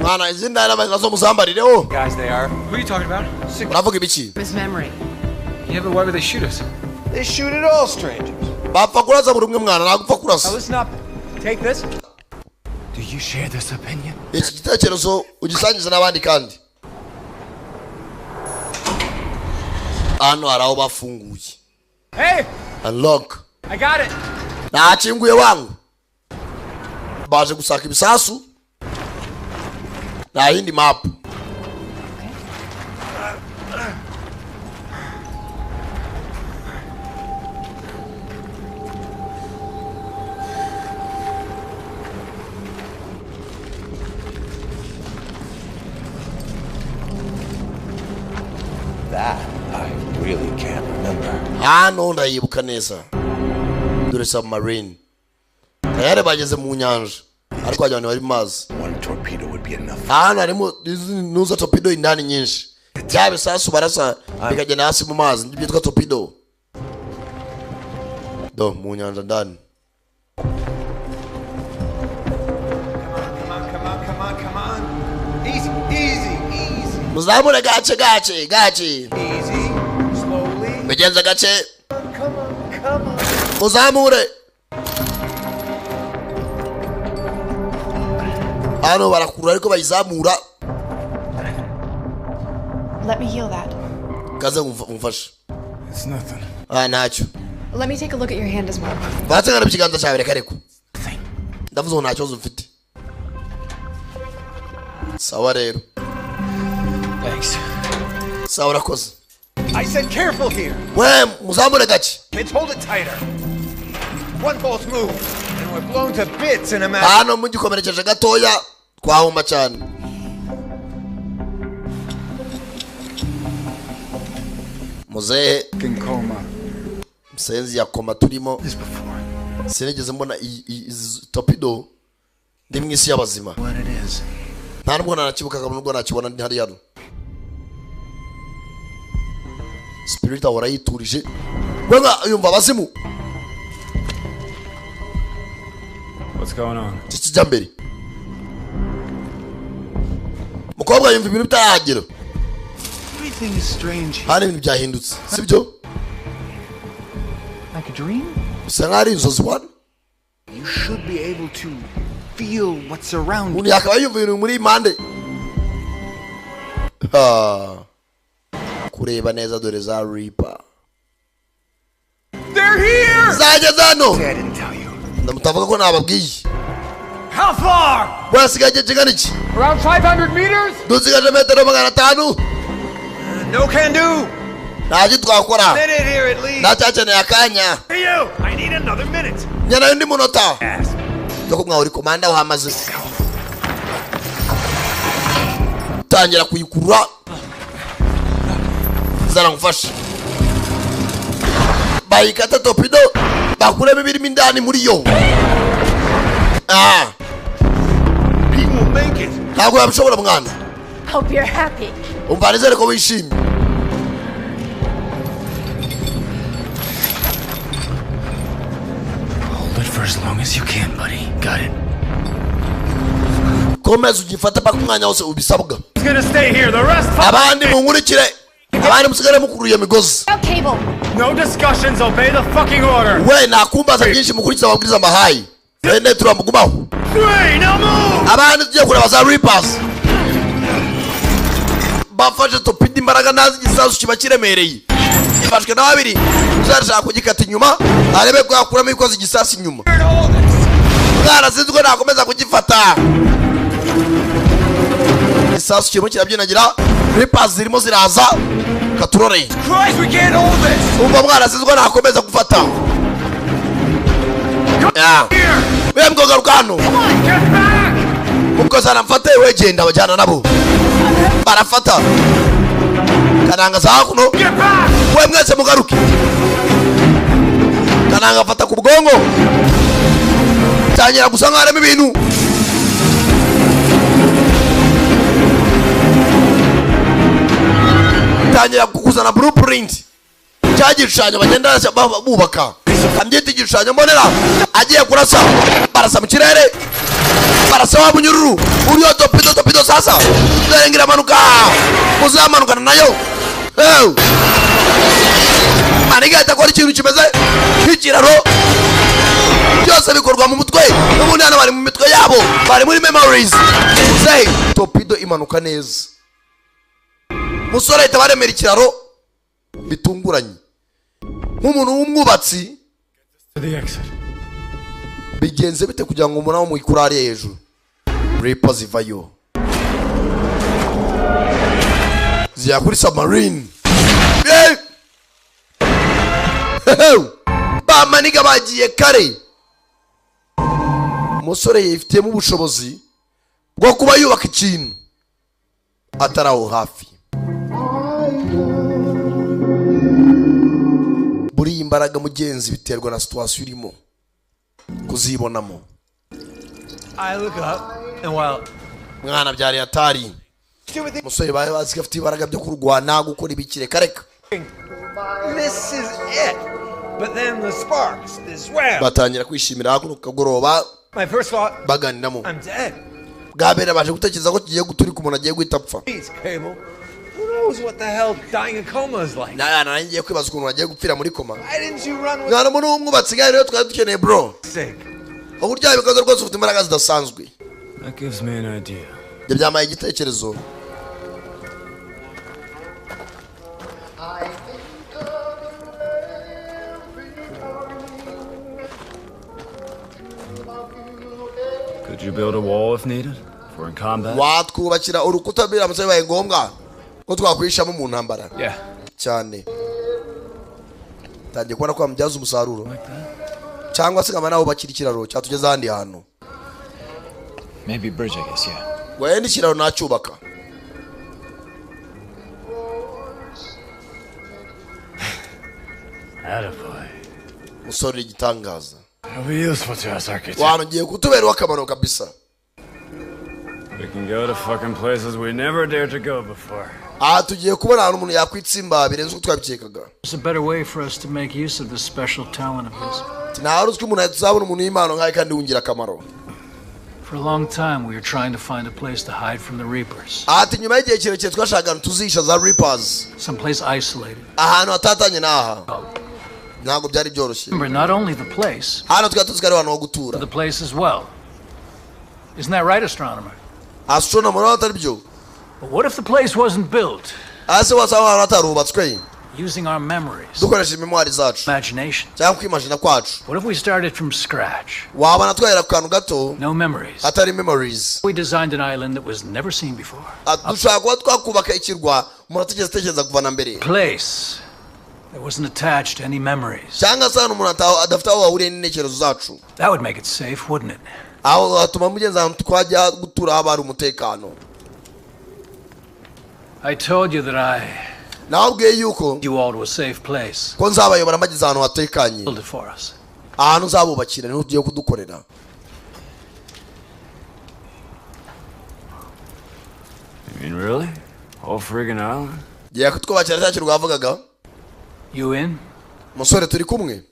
Mwana izi dynamite nazo muzambarireho. Guys, they are. Who are you talking about? Uravuga ibiki? His memory. Yeah, but why would they shoot us? They shoot at all strangers. Bapfa kurasa buri umwe mwana nagupfa kurasa. Listen up. Take this. Do you share this opinion? Iki gitekerezo ugisangiza n'abandi kandi. Hano haraho bafunguye. Hey! Unlock. I got it. Nakinguye wangu. Baje gusaka ibisasu. Na yindi map. That I really can't remember. Hano ndayibuka neza. Dore submarine. Tayari bageze mu nyanja. Ariko ajyana bari mazi. One torpedo would be enough hano harimo nuza torpedo indani nyinshi byabe sasu barasa bikagenda hasi mu mazi byitwa torpedo do mu nyanja ndani. Come on. Easy. Muzamure gace. Easy. Slowly. Mugenza gace. Come on. Muzamure. Hano barakura ariko bayizamura. Let me heal that. Kaza umfashe. It's nothing. Ntacyo. Let me take a look at your hand as well. Batsangana bikiganza cyawe reka reko. Ndavuze ngo ntacyo mfite. Sawa rero. Thanks. Sawa rakoze. I said careful here. Muzamure gace. Kids, hold it tighter. One false move, and we're blown to bits in a matter. Hano mugikomerekeje gatoya twahuma cyane. Muzehe Coma. Msenzi ya koma turimo. Sinigeze mbona torpedo ndi mu isi y'abazima. Nta nubwo nanakibuka nubwo nakibona ndi hari hano. Spirit ahora yiturije. Wenga yumva abazimu. What's going on? Kijambere. Mukobwa yumva ibintu bitaragera. Everything is strange. Hano ibintu byahindutse. Sibyo? Like a dream? Sangari inzozi wana. You should be able to feel what's around you. Uni akaba yumva ibintu muri impande. Kureba neza dore za Reaper. They're here! Zageze hano. I didn't tell you. Ndamutavuga ko nababwiye. How far? Bwasigaje kingana iki? Around 500 meters? Dusigaje metero 500. No can do. Naje twakora. Minute here at least. Natacane akanya. Hey you, I need another minute. Nyana ndi munota. Doko mwa uri komanda uhamaze. Tangira kuyikurura. Zara ngufashe. Bayikata torpedo. Bakureme biri mindani muri yo. He will make it. Ntabwo yabishobora mwana. Hope you're happy. Umvanizere ko wishimye. Hold it for as long as you can, buddy. Got it. Komeza ugifata paka umwanya wose ubisabwa. He's gonna stay here. The rest. Abandi munkurikire. Abandi musigare mukuruye migozi. Cable. No discussions. Obey the fucking order. We nakumbaza byinshi mukurikiza ababwiriza amahayi. Ene turamugumaho. 3, now move. Abandi tugiye kureba za Reapers. Bafashe torpedo imbaraga nazi gisasu kiba kiremereye. Ifashwe na babiri. Uzarashaka kugikata inyuma. Arebe ko yakuramo ikoze igisasi inyuma. Mwana sinzwe nakomeza kugifata. Gisasu kirimo kirabyinagira. Reapers zirimo ziraza. Katurore. Christ, we can't hold this. Umva mwana sinzwe nakomeza gufata. We mgogaruka hano. Mukoza namfate we genda bajyana nabo. Barafata. Kananga za kuno. We mwese mugaruke. Kananga fata ku bwongo. Tangira gusanga harimo ibintu. Tangira kukuzana blueprint. Cyagishushanyo bagenda bubaka. Kambyita igishushanyo mbonera. Agiye kurasa. Barasa mu kirere. Barasa wa munyururu. Uriyo torpedo sasa. Zarengira manuka. Muzamanukana nayo. Maniga itakora ikintu kimeze nk'ikiraro. Byose bikorwa mu mutwe. Ubundi hano bari mu mitwe yabo. Bari muri memories. Say torpedo imanuka neza. Musore ahita baremera ikiraro bitunguranye. Nk'umuntu w'umwubatsi bigenze bite kugira ngo umuntu mu ikurari hejuru. Reaper zivayo. Ziya kuri submarine. Bamaniga bagiye kare. Musore yifitemo ubushobozi bwo kuba yubaka ikintu ataraho hafi. Buri imbaraga mugenzi biterwa na situation urimo kuzibonamo. I look up and while mwana byari atari musore baye bazi afite ibaraga byo kurwana gukora ibikire kareka This is it. But then the sparks, the swell. batangira kwishimira hakuno kagoroba My first thought, baganiramo I'm dead. bwabere baje gutekereza ko kigiye guturika umuntu agiye guhita apfa Please, Cable. Who knows what the hell dying in coma is like? narangiye kwibaza ukuntu agiye gupfira muri koma Why didn't you run with mwana muntu w'umwubatsi gari rero twari dukeneye bro sick? uburyo yabikoze rwose ufite imbaraga zidasanzwe That gives me an idea. ibyo byamaye igitekerezo Could you build a wall if needed? If we're in combat? watwubakira urukuta biramutse bibaye ngombwa ko twakwishamo mu ntambara Yeah. cyane tangiye kubona ko bamubyaza umusaruro cyangwa se nkaba nawe bakira ikiraro cyatugeza ahandi hantu Maybe bridge, I guess, yeah. wenda ikiraro nacyubaka Attaboy. musore igitangaza It'll be useful to us, architect. wantu ugiye kutubera uw'akamaro kabisa We can go to fucking places we never dared to go before. aha tugiye kubona ahantu umuntu yakwitsimba birenze uko twabikekaga There's a better way for us to make use of this special talent of his. ntaho uzwi umuntu tuzabona umuntu w'impano nk'ayo kandi wungira akamaro For a long time, we were trying to find a place to hide from the Reapers. ati nyuma y'igihe kirekire twashaka ahantu tuzisha za reapers Someplace isolated. ahantu hatatanye n'aha ntabwo byari byoroshye Remember, not only the place, hano twari tuzi ko ari ahantu ho gutura but the place as well. Isn't that right, astronomer? astronomer nawe atari byo But what if the place wasn't built? hasi wasanga ahantu hatarubatswe Using our memories, dukoresheje memwari zacu imagination. cyangwa kwimajina kwacu What if we started from scratch? wabona twahera ku kantu gato No memories. atari memories We designed an island that was never seen before. dushobora kuba twakubaka ikirwa umuntu atigeze atekereza kuva na mbere Place that wasn't attached to any memories. cyangwa se ahantu umuntu adafite aho wahuriye n'intekerezo zacu That would make it safe, wouldn't it? aho hatuma mugenzi ahantu twajya gutura haba hari umutekano I told you that I nababwiye yuko you all to a safe place. ko nzabayobora mbageze ahantu hatekanye Build it for us. ahantu nzabubakira niho tugiye kudukorera You mean really? Whole friggin' island? giye kutwubakira cya kintu bavugaga You in? musore turi kumwe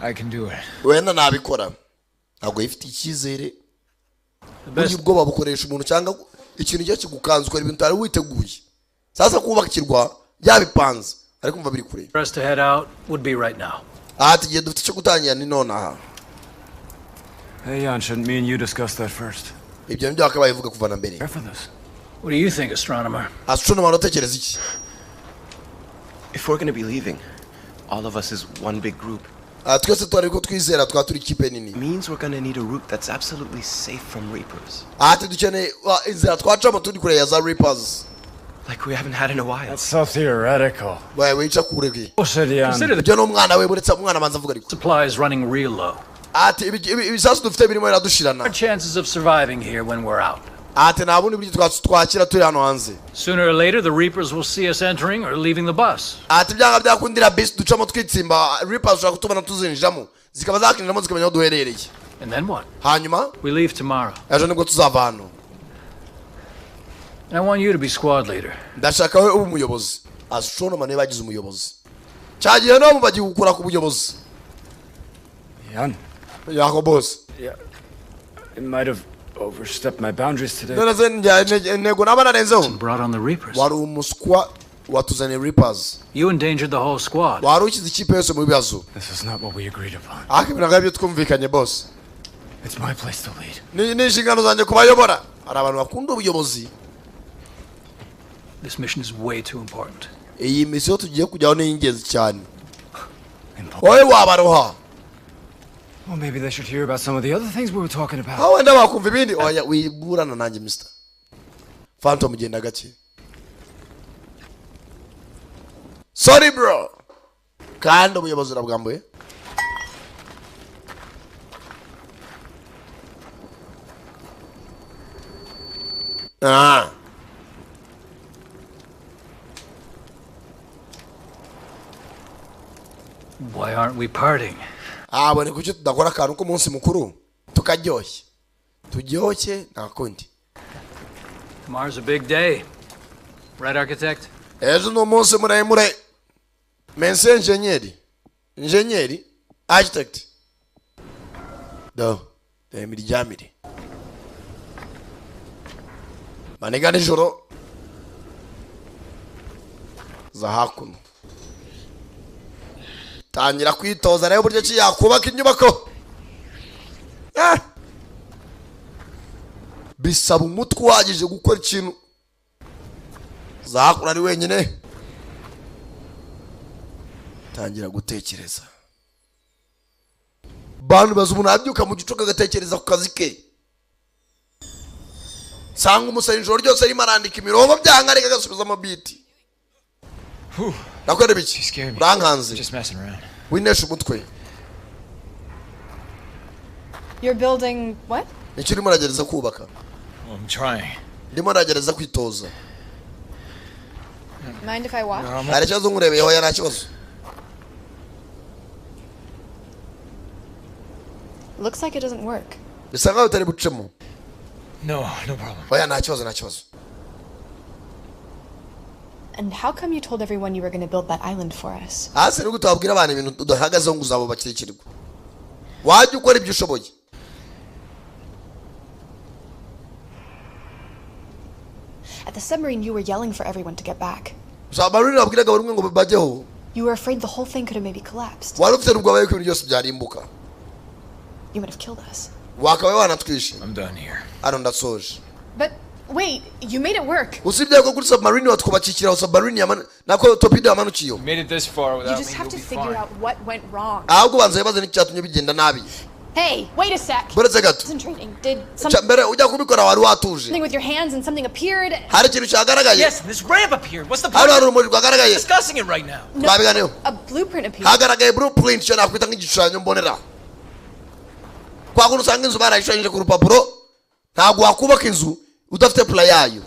I can do it. wenda nabikora ntabwo yifitiye icyizere burya ubwoba bukoresha umuntu cyangwa ikintu cyo kigukanza ukora ibintu utari witeguye sasa kubaka ikirwa byabipanze ariko umva biri kure For us to head out would be right now. aha tugiye dufite icyo gutangira ni nonaha Hey, Jan, shouldn't me and you discuss that first? ibyo nibyo bakabaye bivuga kuva na mbere Care for this. What do you think, astronomer? astronomer uratekereza iki If we're gonna be leaving, all of us is one big group. twese twari ko twizera twaba turi ikipe nini Means we're gonna need a route that's absolutely safe from Reapers. aha dukeneye inzira twacamo turi kure ya za reapers Like we haven't had in a while. That's so theoretical. we wica kure ki Bullshit, Jan. Consider the ibyo n'umwana we buretse umwana amanza avuga ariko supplies running real low. ati ibisasu dufite birimo biradushirana Our chances of surviving here when we're out. ati nta bundi buryo twakira turi hano hanze Sooner or later, the Reapers will see us entering or leaving the bus. ati byanga byakundira bisi ducamo twitsimba reapers ushobora kutubona tuzinjiramo zikaba zakinjiramo zikamenya aho duherereye And then what? hanyuma We leave tomorrow. ejo nibwo tuzava hano And I want you to be squad leader. ndashaka we uba umuyobozi astronomer niwe bagize umuyobozi cyagiye no bagiye gukura ku buyobozi Jan, yako boss I might have overstepped my boundaries today. none se ntego naba narenzeho Brought on the Reapers. wari umuswa watuzaniye reapers You endangered the whole squad. wari ukize ikipe yose mu bibazo This is not what we agreed upon. ariko ibintu nk'ibyo twumvikanye boss It's my place to lead. ni inshingano zanjye kubayobora hari abantu bakunda ubuyobozi This mission is way too important. iyi misiyo tugiye kujyaho ni iy'ingenzi cyane wowe wabaroha Well, maybe they should hear about some of the other things we were talking about. aho wenda bakumva ibindi oya wiburana nanjye mister phantom genda gake sorry bro kandi ubuyobozi urabwambuye Why aren't we partying? Bone kuki tudakora akantu k'umunsi mukuru tukaryoshye turyoshye nta kundi. Tomorrow's a big day. Right, architect? Ejo ni umunsi muremure. Mense engineer architect do emiryamire maniga nijoro za hakuno tangira kwitoza rero buryo ki yakubaka inyubako bisaba umutwe wagije gukora ikintu za hakuno ari wenyine. Tangira gutekereza. Bantu baza umuntu abyuka mu gicuka agatekereza ku kazi ke. Sanga umusari ijoro ryose arimo arandika imirongo byanga areka agasubiza amabiti. Nakwere biki? Urankanze. Winesha umutwe. You're building what? Nicyo urimo uragereza kubaka. I'm trying. Ndimo uragereza kwitoza. Mind if I watch? Hari ikibazo nkurebeye hoya nta kibazo. Looks like it doesn't work. Bisa nkaho utari bucemo. No problem. Hoya nta kibazo. And how come you told everyone you were going to build that island for us? Ase nuko twabwira abantu ibintu udahagazeho ngo uzabo bakirikirwa. Wajya ukora ibyo ushoboye. At the submarine, you were yelling for everyone to get back. Submarine nabwiraga buri umwe ngo bajyeho. You were afraid the whole thing could have maybe collapsed. Wari ufite ubwoba yuko ibintu byose byarimbuka. You would have killed us. Wakabaye wanatwishe. I'm done here. Ndasoje. But wait, you made it work. Usibye ko kuri submarine watwubakikira submarine nako torpedo yamanukiyo. You made it this far without You just have to figure out what went wrong. Ahubwo banze yabaze n'icyatumye bigenda nabi. Hey, wait a sec. Buretse gato. Concentrating. Did something Mbere ujya kubikora wari watuje. with your hands and something appeared? Hari ikintu cyagaragaye. Yes, this ramp appeared. What's the point? Hari urumuri rwagaragaye. Discussing it right now. Twabiganiyeho. A blueprint appeared. Hagaragaye blueprint cyo nakwita nk'igishushanyo mbonera. Kwa kuno usanga inzu barayishushanyije ku rupapuro ntabwo wakubaka inzu udafite plan yayo.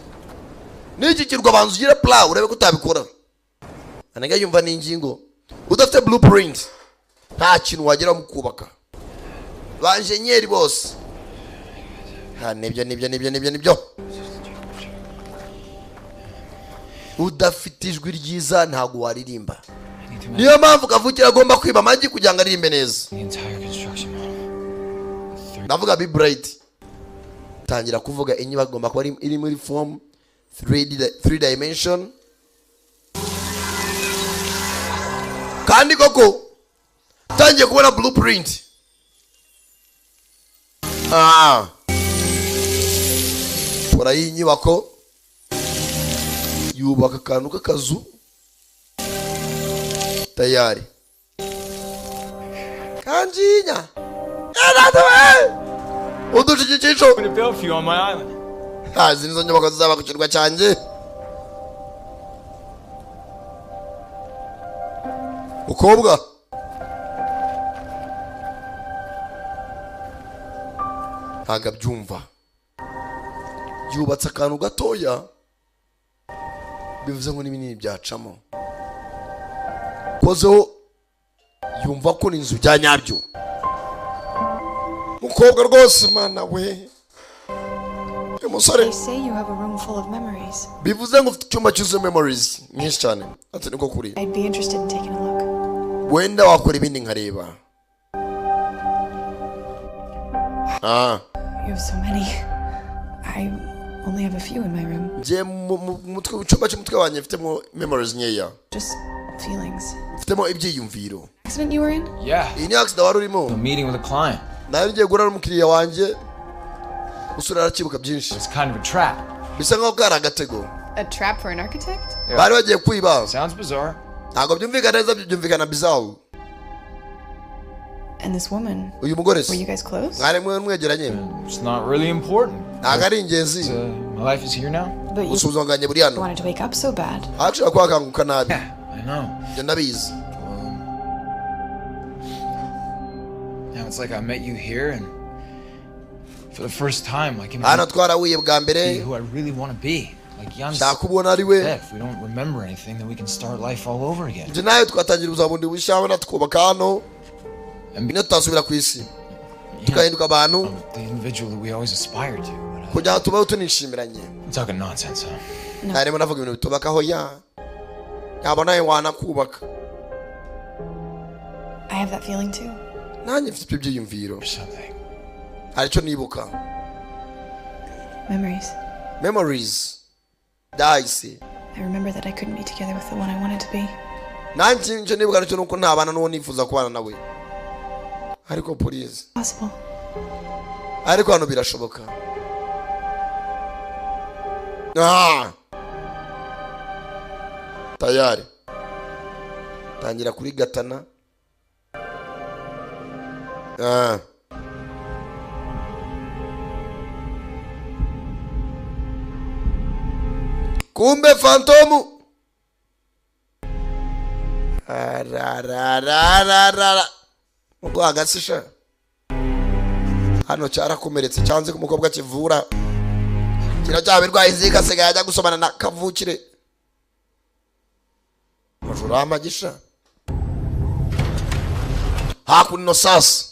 Niki kirwa abantu ugire plan urebe ko utabikora. Anega yumva n'ingingo udafite blueprint nta kintu wagera mu kubaka. Ba engineer bose nibyo udafite ijwi ryiza ntabwo waririmba. Niyo mpamvu kavukira agomba kwiba amagi kugira ngo aririmbe neza. Navuga be bright. Tangira kuvuga inyubako igomba kuba iri muri form 3 dimension. Kandi koko tangiye kubona blueprint. Pora iyi nyubako yubaka akantu k'akazu tayari. Kanjinya udushyikicisho hazi nizo nyubako zizaba ku kirwa cyanjye. Mukobwa ntabwo abyumva. Yubatse akantu gatoya bivuze ngo n'ibinini byacamo. Kozeho yumva ko n'inzu bya nyabyo. Mukobwa rwose mana we. Umusore. They say you have a room full of memories. Bivuze ngo ufite icyumba cyuzuye memories nyinshi cyane. Ati niko kuri. I'd be interested in taking a look. Wenda wakora ibindi nkareba. You have so many. I only have a few in my room. Je mutwe cyumba cy'umutwe wanjye mfitemo memories nkeya. Just feelings. Mfitemo ibyiyumviro. Accident you were in? Yeah. Iyi ni accident wari urimo. A meeting with a client. Nari ngiye guhura n'umukiriya wanjye. Usura arakibuka byinshi. It's kind of a trap. Bisa nkaho bwari agatego. A trap for an architect? Bari bagiye kwiba. Sounds bizarre. Ntabwo byumvikana neza, byumvikana bizarre. And this woman. Uyu mugore se. Were you guys close? Mwari mwegeranye. It's not really important. Ntabwo ari ingenzi. My life is here now. But you usuzonganye buri hano. wanted to wake up so bad. Actually kwakanguka nabi. I know. Njye ndabizi. Now it's like I met you here and for the first time like hano twarahuye bwa mbere. who I really want to be. Like Jan's shakubona ari we. if we don't remember anything, then we can start life all over again. Je nayo twatangira uzabundi bushabona tukubaka hano. Ino tutasubira ku isi. Tukahinduka abantu. The individual that we always aspired to. Kujya tubaho tunishimiranye. It's talking nonsense, huh? Narimo navuga ibintu bitubakaho ya. Yaba nawe wanakubaka. I have that feeling too. Nanjye mfite ibyiyumviro. Aricyo nibuka. Memories. Dice. I remember that I couldn't be together with the one I wanted to be. Nanjye nje nibuka aricyo nuko ntabana n'uwo nifuza kubana nawe. Ariko please. Possible. Ariko hano birashoboka. Tayari. Tangira kuri gatana. Kumbe fantomu. Mugo agasisha. Hano cyarakomeretse cyanze kumukobwa kivura. Kira cyabirwaye inzika sega yajya gusomana na kavukire. Mujura amagisha. Hakuno no sasa.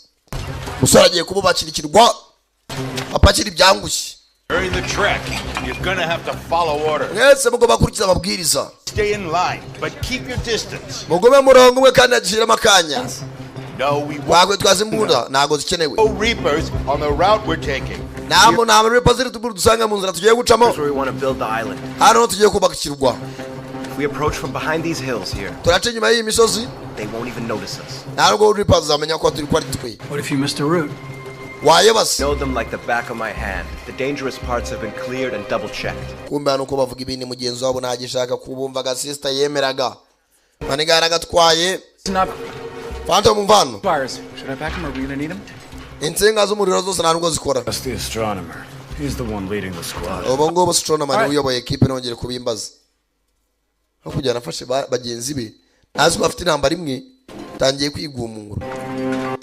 Musara agiye kububakira ikirwa. Apakira ibyangushye. During the trek, you're gonna have to follow orders. Mwese mugomba kurikiza amabwiriza. Stay in line, but keep your distance. Mugobe murongo umwe kandi agishira makanya. No, we won't. Twazimbunda nago zikenewe. No reapers on the route we're taking. Nta reapers tuburu dusanga mu nzira tugiye gucamo. That's where we want to build the island. Hano tugiye kubaka ikirwa. If we approach from behind these hills here, turace nyuma y'iyi misozi. They won't even notice us. Ntabwo reapers zamenya ko turi kwari twe. What if you missed a route? Know them like the back of my hand. The dangerous parts have been cleared and double-checked. Kumbe hano ko bavuga ibindi mugenzi wabo nagishaka kubumva ga sister yemeraga. Manigara gatwaye. Phantom mvano. Should I pack him or are we gonna need him? Insenga z'umuriro zose ntabwo zikora. That's the astronomer. He's the one leading the squad. Obongo astronomer ni uyoboye equipe nongere kubimbaza. Aho kujya nafashe bagenzi be. Nazi ko afite intambara imwe. Tangiye kwigumura.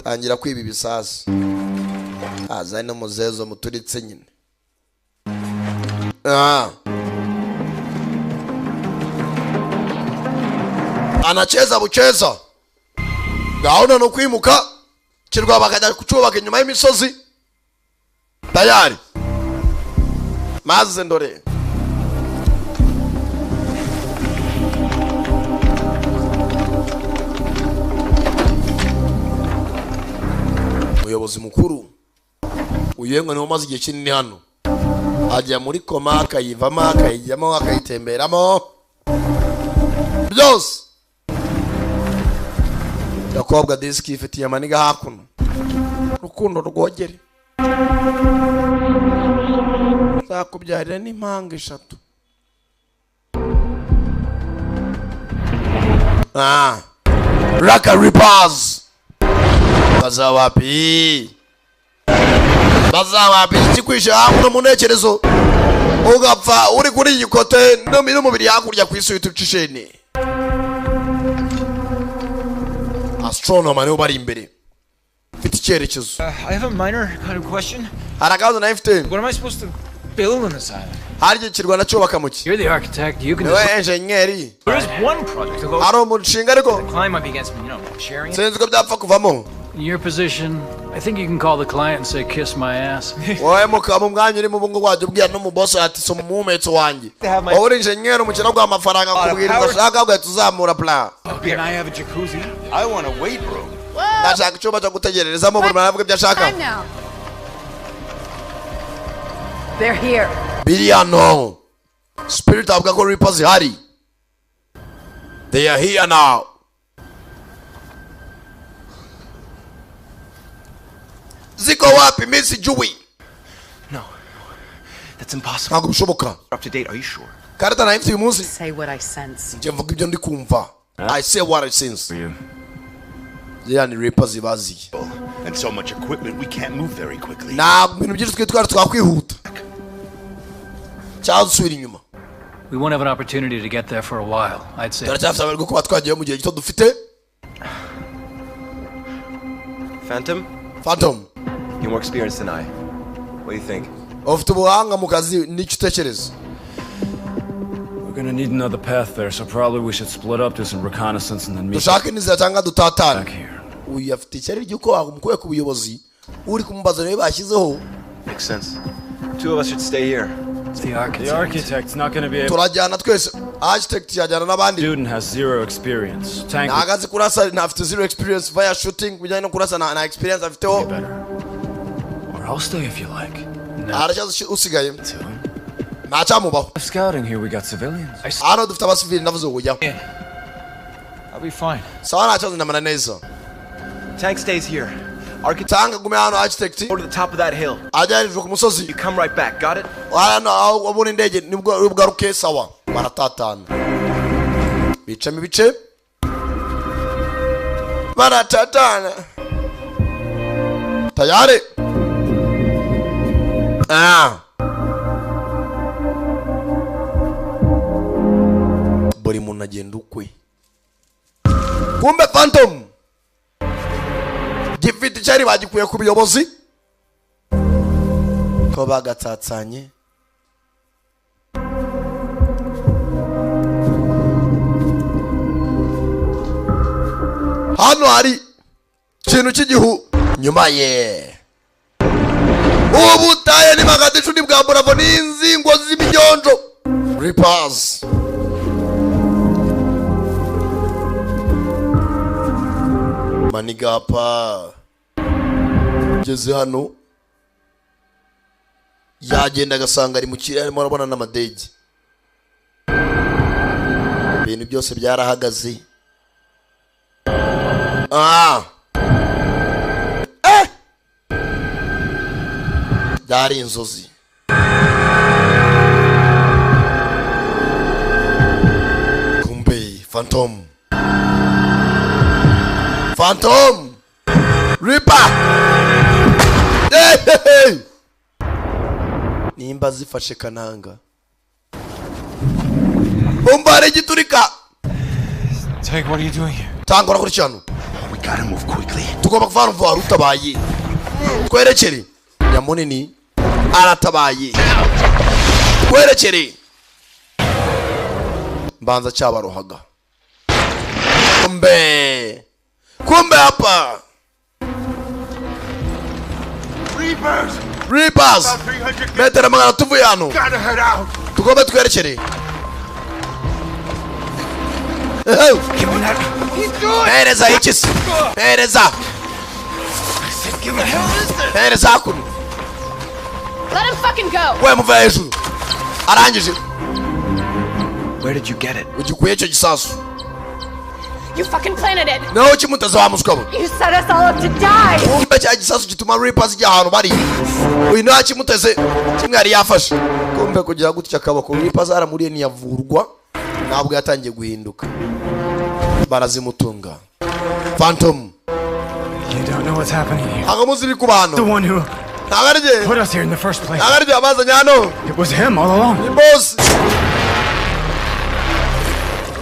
Tangira kwiba ibisasi. Azana muzezo muturitse nyine. Anacheza bucheza. Gaona no kwimuka. Kirwa bakajya kucubaka inyuma y'imisozi. Tayari. Maze ndore. Umuyobozi mukuru uyenga ni umaze igihe kinini hano. Ajya muri koma akayivamo akayijyamo akayitemberamo byose. Yakobwa diski ifitiye amaniga hakuno. Rukundo rwogere. Zakubyarira n'impanga eshatu. Raka Rippers. Bazawapi ikikwishe hakuno munekerezo ugapfa uri kuri iyi kote n'umubiri hakurya ku isi witucishene. Astronomer niwe bari imbere mfite icyerekezo. I have a minor kind of question. Harakazo na ifite. What am I supposed to build on this island? Harye kirwa naco bakamuki. You're the architect. You can engineer. There is one project to go. Aro mushinga ariko. The client might be against me, sharing it. Senze ko byapfa kuvamo. In your position, I think you can call the client and say, kiss my ass. Wowe mukaba mwanya uri mu bungo waje ubwira no mu boss ati so mumetso wanjye. Wowe engineer umukira gwa amafaranga kubwira ndashaka ugahita uzamura plan. Can I have a jacuzzi? I want a weight room. Ndashaka icyumba cyo gutegererezamo buri mwana avuga ibyo ashaka. They're here. Biliano. Spirit avuga ko Reapers hari. They are here now. Ziko wapi Miss Jui? No. That's impossible. Ntabwo bishoboka. Up to date, are you sure? Karata na ifite uyu munsi. Say what I sense. Nje mvuga ibyo ndi kumva. I say what I sense. Yani Reapers ibazi. And so much equipment we can't move very quickly. Na bintu byinshi twakwihuta. Cyangwa usubira inyuma. We won't have an opportunity to get there for a while, I'd say. Turacyafite abariko kuba twagiye mu gihe gito dufite. Phantom. You're more experienced than I. What do you think? Ufite ubuhanga mu kazi n'icyo utekereza. gonna need another path there, so probably we should split up, do some reconnaissance, and then meet. dushaka inzira cyangwa dutatana. Uyu afite icyari ry'uko wagumukuye ku buyobozi uri kumbaza niba bashyizeho. Makes sense. Two of us should stay here. The architect's not gonna be able. Turajyana twese. Architect yajyana n'abandi. Student has zero experience. Tank. Nagaze kurasa afite zero experience via shooting bijyanye no kurasa na experience afiteho. Or I'll stay if you like. Arashaje usigaye. Nachamubaho. Scouting here we got civilians. Hano dufite abasivili navuze ujya. I'll be fine. Sawa nachaze ndamana neza. Tank stays here. Architect gume hano architect. Go to the top of that hill. Ajyarijwe ku musozi. You come right back. Got it? Hano wabona indege nibwo ugaruke sawa. Baratatana. Bicamo ibice. Baratatana. Tayari. Buri muntu agenda ukwe. Kumbe Phantom gifite cyari bagikuye ku buyobozi ko bagatsatsanye. Hano hari ikintu cy'igihu nyuma ye. Ubutaye ni magatishu ni bwa Bravo n'inzingo z'imijonjo. Reapers. Manigapa geze hano yagenda agasanga ari mu kirere arimo arabona n'amadege. Ibintu byose byarahagaze. Byari inzozi. Kumbe Phantom Reaper. Nimba zifashe kananga. Bombare giturika. Tank, what are you doing here? Tangora kuri cyano. We gotta move quickly. Tugomba kuvana vuba rutabaye. Twerekere. Nyamunini aratabaye. Twerekere. Mbanza cyabarohaga. Kumbe hapa. Reapers. Metera magana tuvuye hano. Tugomba twerekere. Pereza ikisi. Pereza. Pereza kunu. Let him fucking go. We muva hejuru. Arangije. Where did you get it? Ugikuye cyo gisasu. You fucking planted it. No kimutaza wa muskabo. You set us all up to die. Kumbe cya gisasu gituma Reapers jya hano bari. Uyu nta kimuteze. Kimwe ari yafashe. Kumbe kugira gutya kabako Reapers aramuriye niyavurwa. Ntabwo yatangiye guhinduka. Barazimutunga. Phantom. You don't know what's happening here. Agamuzi bikubano. The one who Nagarije. put us here in the first place. Nagarije abazanye hano. It was him all along. Ni boss.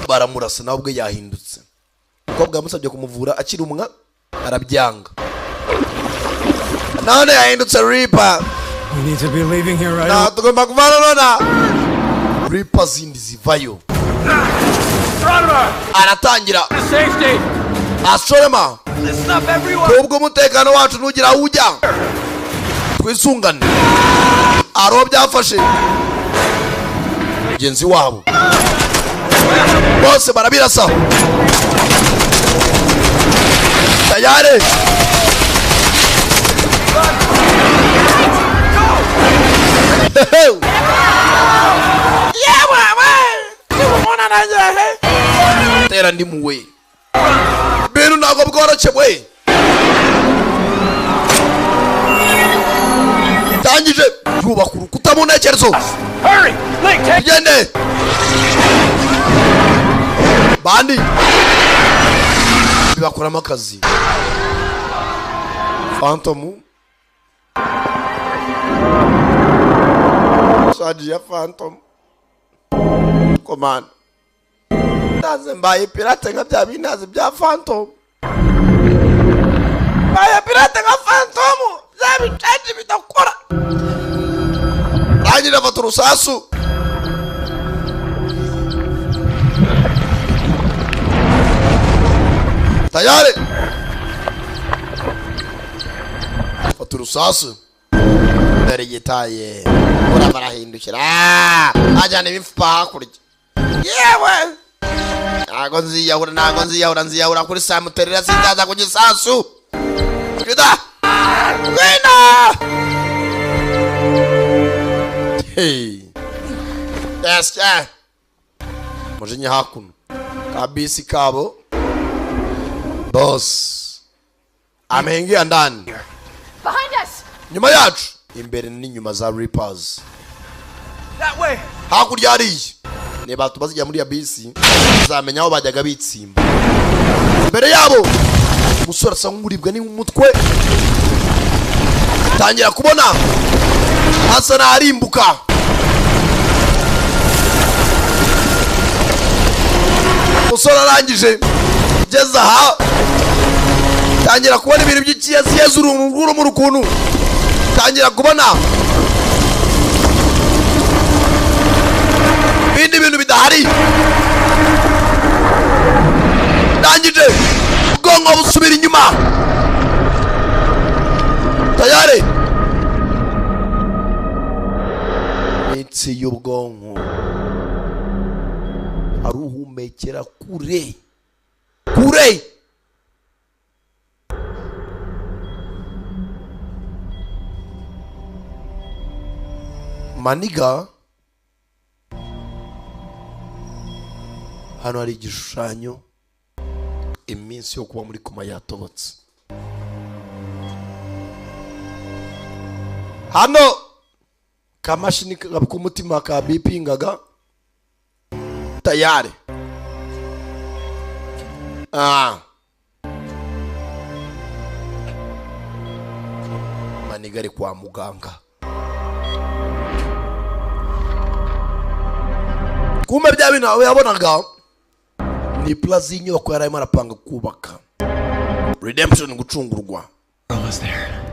Baramurasa nabwo yahindutse. Kobwa musabye kumuvura akiri umwa arabyanga. None yahindutse Reaper. We need to be leaving here right now. Tugomba kuvana nona. Reaper zindi zivayo. Aratangira. Safety. Asorema. Listen up everyone. Ubwo umutekano wacu nugira ujya. Twisungane. Aro byafashe. Genzi wabo. Bose barabirasa. Tayari. Tera ndi muwe. Benu nago bworoche bwe. Tangije yubakuru kutamunekerezo. Hurry! Link, Gende. Bandi. Bibakuramo akazi. Phantom. Saji ya Phantom. Command. Naze mbaye pirate nga bya binaze bya Phantom. Mbaye pirate nga Phantom. Zabi tati bitakora. Rangira baturusasu. tayari fata urusasu dore gitaye urabarahindukira ajyana ibifupa hakurya yewe ntago nziyahura kuri samuterera sinzaza ku gisasu Kida wina hey yes yeah mujinya hakuno kabisi kabo boss ameingia ndani Behind us. nyuma yacu imbere n'inyuma za Reapers That way. hakurya hariya niba tubazijya muri ya bisi uzamenya aho bajyaga bitsimba imbere yabo umusore asa nk'uribwa n'umutwe tangira kubona hasa narimbuka umusore arangije geza aha tangira kubona ibintu by'ikiyezi urumuri ukuntu tangira kubona ibindi bintu bidahari ndangije ubwonko busubira inyuma tayari imitsi y'ubwonko aruhumekera kure maniga hano hari igishushanyo iminsi yo kuba muri koma yatobotse hano kamashini k'umutima ka bipingaga tayari maniga ari kwa muganga kumbe bya bintu aho yabonaga ni plaza y'inyubako yari arimo arapanga kubaka redemption gucungurwa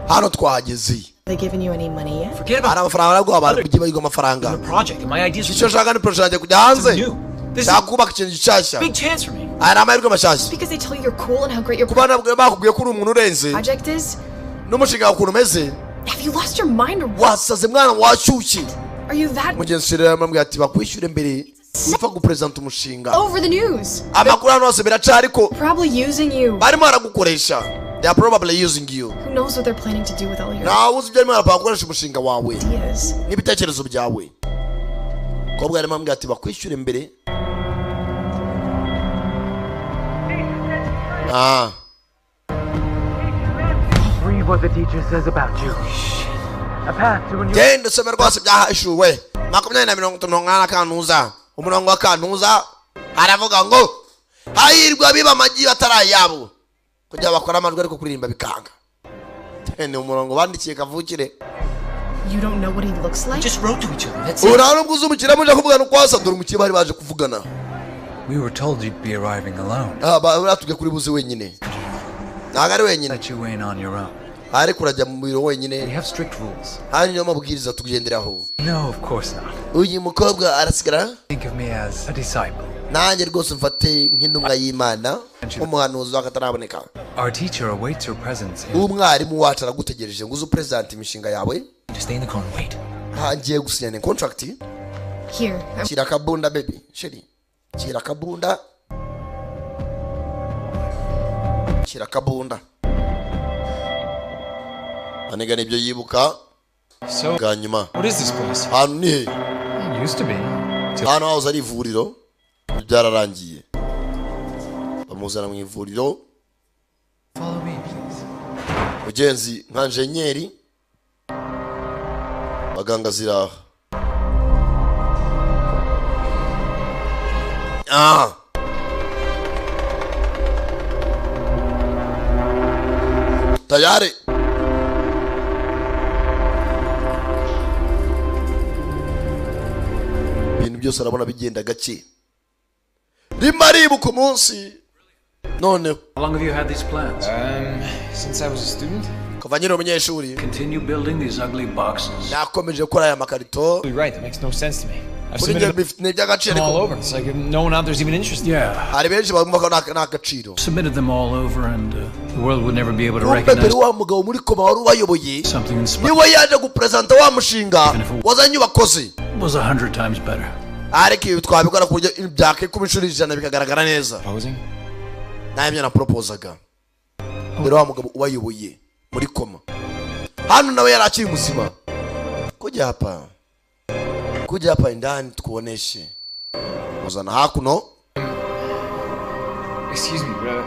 hano twahageze They giving you any money yet? Forget about amafaranga ariko abantu kugiye bayiga amafaranga Project. My ideas. icyo shaka ni project kujya hanze cyakubaka ikintu gishyashya Big chance for me. ari amahirwe mashyashya Because they tell you you're cool and how great your kubana bakubwiye ko uri umuntu urenze project is? n'umushinga wawe ukuntu umeze Have you lost your mind or what? wasaze mwana washyushye Are you that mugenzi rero yamubwiye ati bakwishyure mbere wipfa gupresenta umushinga over the news? amakuru hano hose biraca ariko Probably using you. barimo baragukoresha. They are probably using you. Who knows what they're planning to do with all your nawe uzi ibyo arimo arapanga gukoresha umushinga wawe ideas? n'ibitekerezo byawe. Kobwa arimo ambwira ati bakwishyure mbere. Read what the teacher says about you. A path to a new... Genda usome rwose byahishuwe 20:50 kantuza umurongo wa kantuza aravuga ngo hahirwa biba amagi batarayabo kujya bakora amajwi ariko kuririmba bikanga. Ni umurongo bandikiye kavukire. You don't know what he looks like? Just wrote to each other. That's it. Urano bwuzumukira muje kuvugana kwasa dore umukire bari baje kuvugana. We were told you'd be arriving alone. Baratubwiye kuri buze wenyine. Nagari wenyine. That you went on your own. Ari kurajya mu biro wenyine. We have strict rules. Hari no mabwiriza tugenderaho. No, of course not. Uyu mukobwa arasigara. Think of me as a disciple. Nanjye rwose mfate nk'intumwa y'Imana umuhanuzi wakataraboneka. Our teacher awaits your presence. Umwarimu wacu aragutegereje ngo uze present imishinga yawe. Just stay in the corner, wait. Hangiye gusinyana contract. Here. Chira kabunda baby, sheri. Chira kabunda. Chira kabunda. Aniga nibyo yibuka. So, Ganyuma. what is this place? Hano ni he? It used to be. Hano house ari ivuriro. Byararangiye. Bamuzana mu ivuriro. Follow me, please. Mugenzi nka engineer. Baganga ziraha. Tayari. Ibintu byose arabona bigenda gake. Rimaribuka umunsi. None. How long have you had these plans? Since I was a student. Kuva nyine umunyeshuri. Continue building these ugly boxes. Nakomeje gukora aya makarito. You're right, that makes no sense to me. I've submitted them all over. It's like no one out there's even interested. Yeah. hari benshi bagomba ko n'agaciro. Submitted them all over, and the world would never be able to recognize wa mugabo muri koma wari ubayoboye something inspiring. niwe yaje gupresenta wa mushinga wazanye abakozi. Was 100 times better. ariko ibi twabikora ku buryo byakikuba inshuro 100 bikagaragara neza. nabyo na proposaga rero wa mugabo ubayoboye muri koma hano nawe yarakiri muzima. Kuja hapa indani tukuoneshe muzana hakuno. Excuse me, brother.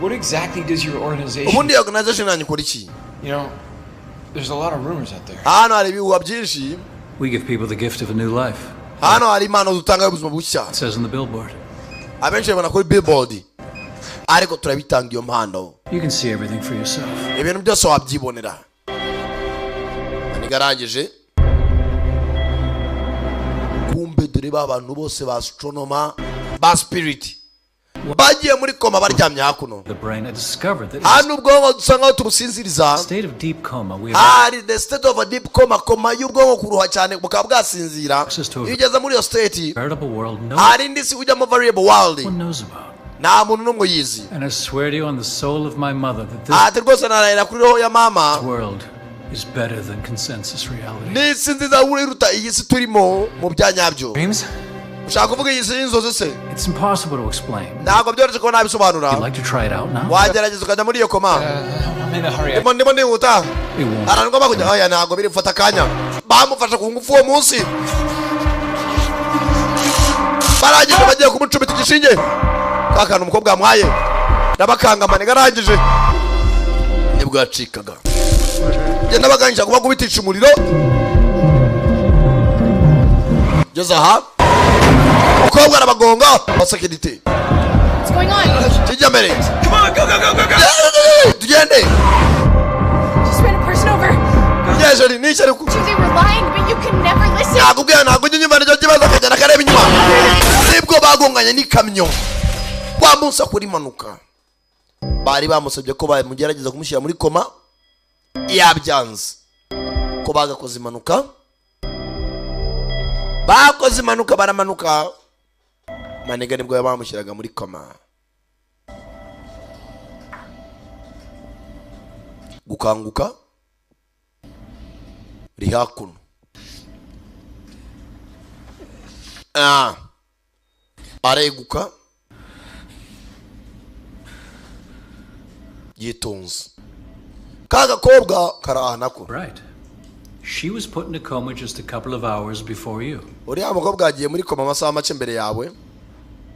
What exactly does your organization? Ubundi organization yanyu ikora iki? You know, there's a lot of rumors out there. Hano hari ibihuha byinshi. We give people the gift of a new life. Hano hari impano dutanga y'ubuzima bushya. It says on the billboard. Abenshi babona kuri billboard. Ariko turabitanga iyo mpano. You can see everything for yourself. Ibintu byose wabyibonera. Anigarangije. Kumbe dore babantu bose ba astronomer ba spirit bagiye muri koma baryamye hakuno. The brain had discovered that hano ubwonko dusanga tubusinziriza. State of deep coma. The state of a deep coma, koma y'ubwonko kuruha cyane bukaba bwasinzira. Iyo ugeze muri iyo state hari indi si ujyamo variable world nta muntu n'umwe yizi. And I swear to you on the soul of my mother that this rwose narahira kuri roho ya mama world is better than consensus reality. N'isi nziza iruta iyi si turimo mu byanyabyo. Ushaka kuvuga iyi si y'inzozi se? It's impossible to explain. Ntabwo byoroshye ko nabisobanura. You'd like to try it out now? Wagerageza ukajya muri iyo koma. I'm in a hurry. Ndimo ndihuta. Arangwa bakujya oya ntabwo biri mfata kanya. Bamufasha ku ngufu uwo munsi. Barangije bagiye kumucumita igishinge. Kakana umukobwa amwaye. Nabakangamane garangije. Nibwo yacikaga. Genda baganje kuba kubitisha umuriro. Geza ha. Umukobwa arabagonga basekirite. What's going on? Tujya mbere. Come on, go. Tugende. Just ran a person over. Yes, ari ni cyari ku. They were lying, but you can never listen. Nakubwiye ntabwo nyuma n'icyo kibazo kajya nakareba inyuma. Nibwo bagonganye n'ikamyo. Kwa munsi akora impanuka. Bari bamusabye ko bamugerageza kumushyira muri koma. Yabyanze. Ko bagakoze impanuka. Bakoze impanuka baramanuka. Manega nibwo yabamushyiraga muri koma. Gukanguka. Rihakuno. Areguka. Yitonze. Kaga kobwa karahanako. Right. She was put in a coma just a couple of hours before you. Uriya mukobwa agiye muri koma amasaha make mbere yawe.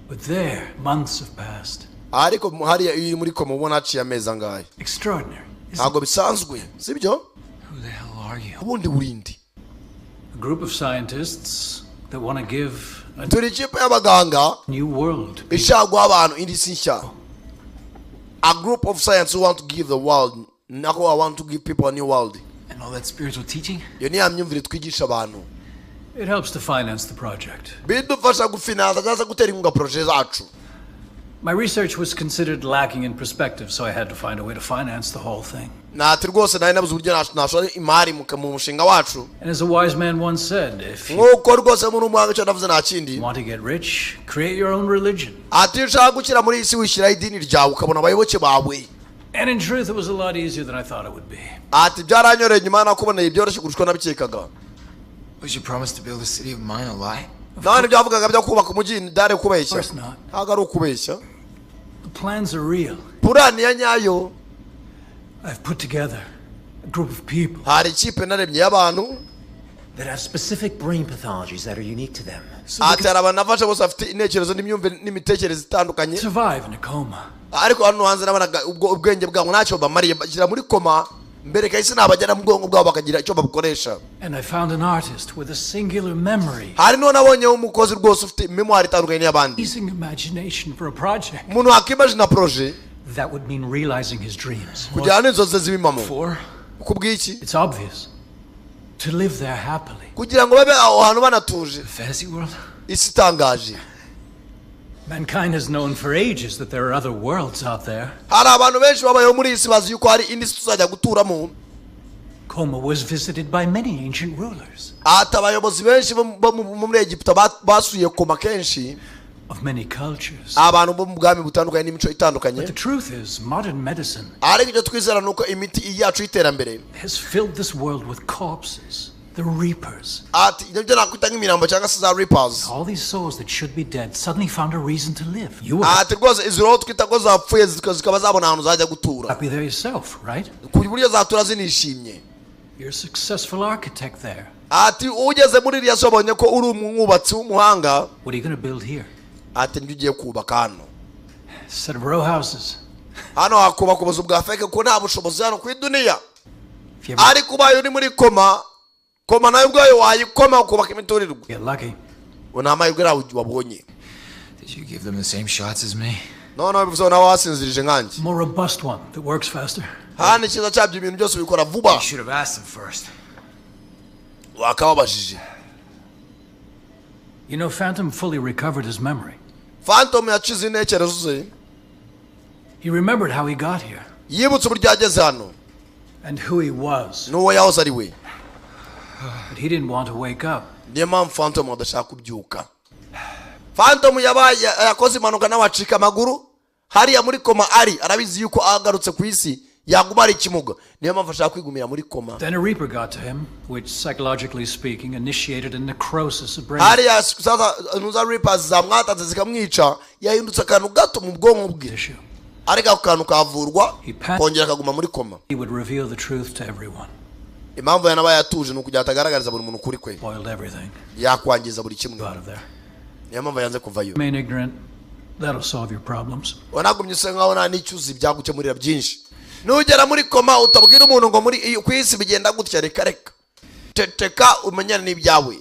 But there, months have passed. Ariko hariya iri muri koma ubona aciye amezi angahe. Extraordinary. Ntabwo bisanzwe, sibyo? Who the hell are you? Ubundi urindi. A group of scientists that want to give a new world. Ishagwa abantu indi si nshya. A group of science who want to give the world. Nako I want to give people a new world. And all that spiritual teaching? Yo ni amyumvire twigisha abantu. It helps to finance the project. Bidufasha gufinanza cyangwa gutera inkunga project zacu. My research was considered lacking in perspective, so I had to find a way to finance the whole thing. Nati rwose nari nabuze uburyo nashora imari mu mushinga wacu. And as a wise man once said, if you want to get rich, create your own religion. And in truth, it was a lot easier than I thought it would be. Was your promise to build a city of mine a lie? Of course not. The plans are real. I've put together a group of people that have specific brain pathologies that are unique to them. Survive in a coma. And I found an artist with a singular memory. Amazing imagination for a project. That would mean realizing his dreams. For it's obvious. To live there happily. Fantasy world? Mankind has known for ages that there are other Coma was visited by many ancient rulers. Ati abayobozi benshi bo muri Egiputa basuye Koma kenshi. Of many cultures. Abantu bo mu bwami butandukanye n'imico itandukanye. But the truth is, modern medicine ariko icyo twizera nuko imiti yacu iterambere has filled this world with corpses, the reapers. Ati ibyo nakwita nk'imirambo cyangwa se za reapers. All these souls that should be dead suddenly found a reason to live. Ati rwose izo roho twita ko zapfuye zikaba zabona ahantu zajya gutura. Happy there yourself, right? Ku buryo zatura zinishimye. You're a successful architect there. Ati ugeze muri iriya sobonye ko uri umwubatsi w'umuhanga. What are you going to build here? Ati ngiye kubaka hano. Set of row houses. Hano hakubaka ubuzu bwa feke ko nta bushobozi hano ku iduniya. Ariko ubaye uri muri Koma nayo ubwayo wayikoma ukubaka imiturirwa. You're lucky. Unamahirwe wabonye. Did you give them the same shots as me? No, bivuze nawe wasinzirije nkanjye. More robust one that works faster. Hano ikiza cyabyo ibintu byose bikora vuba. You should have asked them first. Wakababajije. You know, Phantom fully recovered his memory. Phantom yacize intekerezo ze. He remembered how he got here. Yibutse uburyo yageze hano. And who he was. N'uwo yahoze ari we. But he didn't want to wake up. Niyo mpamvu Phantom adashaka kubyuka. Phantom yakoze impanuka n'abacika amaguru. Hariya muri Koma arabizi yuko agarutse ku isi yaguma ari ikimuga. Niyo mpamvu ashaka kwigumira muri Koma. Then a reaper got to him, which psychologically speaking initiated a necrosis of brain. Hariya sasa nuza reapers zamwatanze zikamwica yahindutse akantu gato mu bwonko bwe. Ariko ako kantu kavurwa kongera kaguma muri Koma. He would reveal the truth to everyone. Impamvu yanaba yatuje nuko atagaragariza buri muntu kuri kwe. Spoiled everything. Yakwangiza buri kimwe. Out of there. Niyo mpamvu yanze kuvayo. Remain ignorant. That'll solve your problems. Wanagumye se nkaho nta n'icyuzi byagukemurira byinshi. Nugera muri Koma utabwira umuntu ngo muri ku isi bigenda gutya reka. Teteka umenyane n'ibyawe.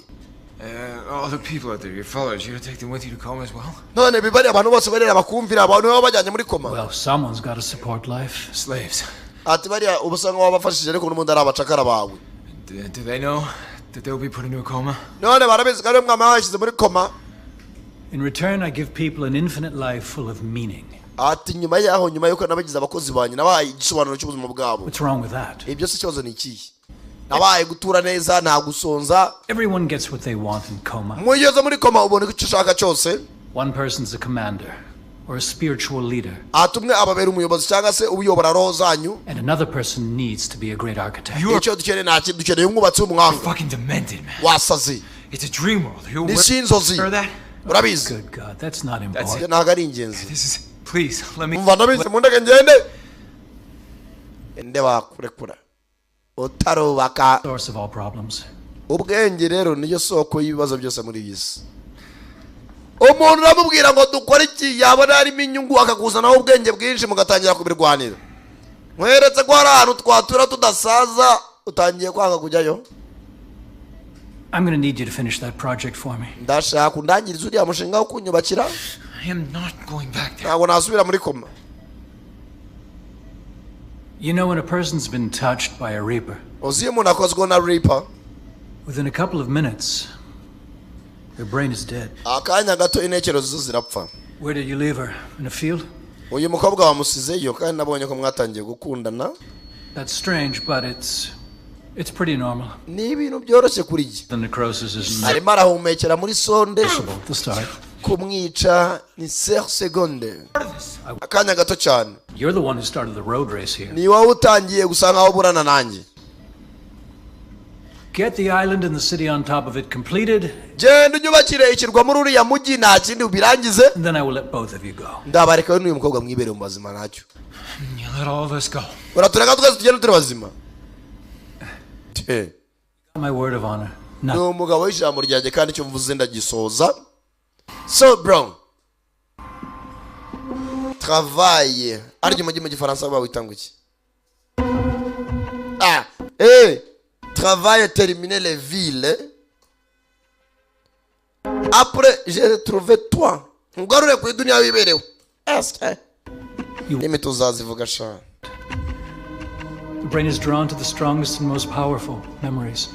All the people out there, your followers, you're gonna take them with you to Koma as well? None bibari abantu bose barera bakumvira abantu baba bajyanye muri Koma. Well, someone's got to support life. Slaves. Ati bariya ubusanga wabafashije ariko n'umuntu ari abacakara bawe. Do they know that they'll be put into a coma? None barabizi kandi mwama washyize muri Koma. In return, I give people an infinite life full of meaning. Ati nyuma yuko nabagize abakozi banyu nabaye igisobanuro cy'ubuzima bwabo. What's wrong with that? Ibyo se kibazo ni iki? Nabaye gutura neza nta gusonza. Everyone gets what they want in Koma. Muyeze muri Koma ubone icyo ushaka cyose. One person's a commander or a spiritual leader. Atumwe ababera umuyobozi cyangwa se ubuyobora roho zanyu. And another person needs to be a great architect. Icyo dukeneye nta kintu dukeneye umwubatsi w'umuhanga. Fucking demented, man. Wasazi. It's a dream world. Ni sinzozi. Urabizi. Good God, that's not important. Ntabwo ari ingenzi. This is, please, let me. Umva ndabizi mu ndege ngende. Ende bakurekura. Utarubaka. Source of all problems. Ubwenge rero niyo soko y'ibibazo byose muri iyi si. Umuntu uramubwira ngo dukore iki yabona harimo inyungu akakuzanaho ubwenge bwinshi mugatangira kubirwanira. Mweretse ko hari ahantu twatura tudasaza utangiye kwanga kujyayo. I'm going to need you to finish that project for me. Ndashaka undangiriza uriya mushinga wo kunyubakira. I am not going back there. Ntabwo nasubira muri Koma. You know when a person's been touched by a reaper? Uzi umuntu akozwe na reaper. Within a couple of minutes, her brain is dead. Akanya gato intekerezo zirapfa. Where did you leave her? In a field? Uyu mukobwa wamusizeyo kandi nabonye ko mwatangiye gukundana. That's strange, but it's pretty normal. Ni ibintu byoroshye kuri ye. The necrosis is arimo arahumekera muri sonde. The start. Kumwica ni 5 seconde. Akanya gato cyane. You're the one who started the road race here. Ni wowe utangiye gusanga aho burana nanjye. Get the island and the city on top of it completed. Genda unyubakire ikirwa muri uriya mujyi nta kindi ubirangize. Then I will let both of you go. Ndabareka n'uyu mukobwa mwibere mu bazima nacyo. You let all of us go. Uratureka twese tugende turi bazima. My word of honor. Ni umugabo w'ijambo ryanjye kandi icyo mvuze ndagisoza. So bro. Travail. Ariko mu gifaransa bawita ngo iki? Travail terminer les villes. Après j'ai trouvé toi. Ngarure ku dunia wiberewe. Nime tuzazivuga sha. The brain is drawn to the strongest and most powerful memories.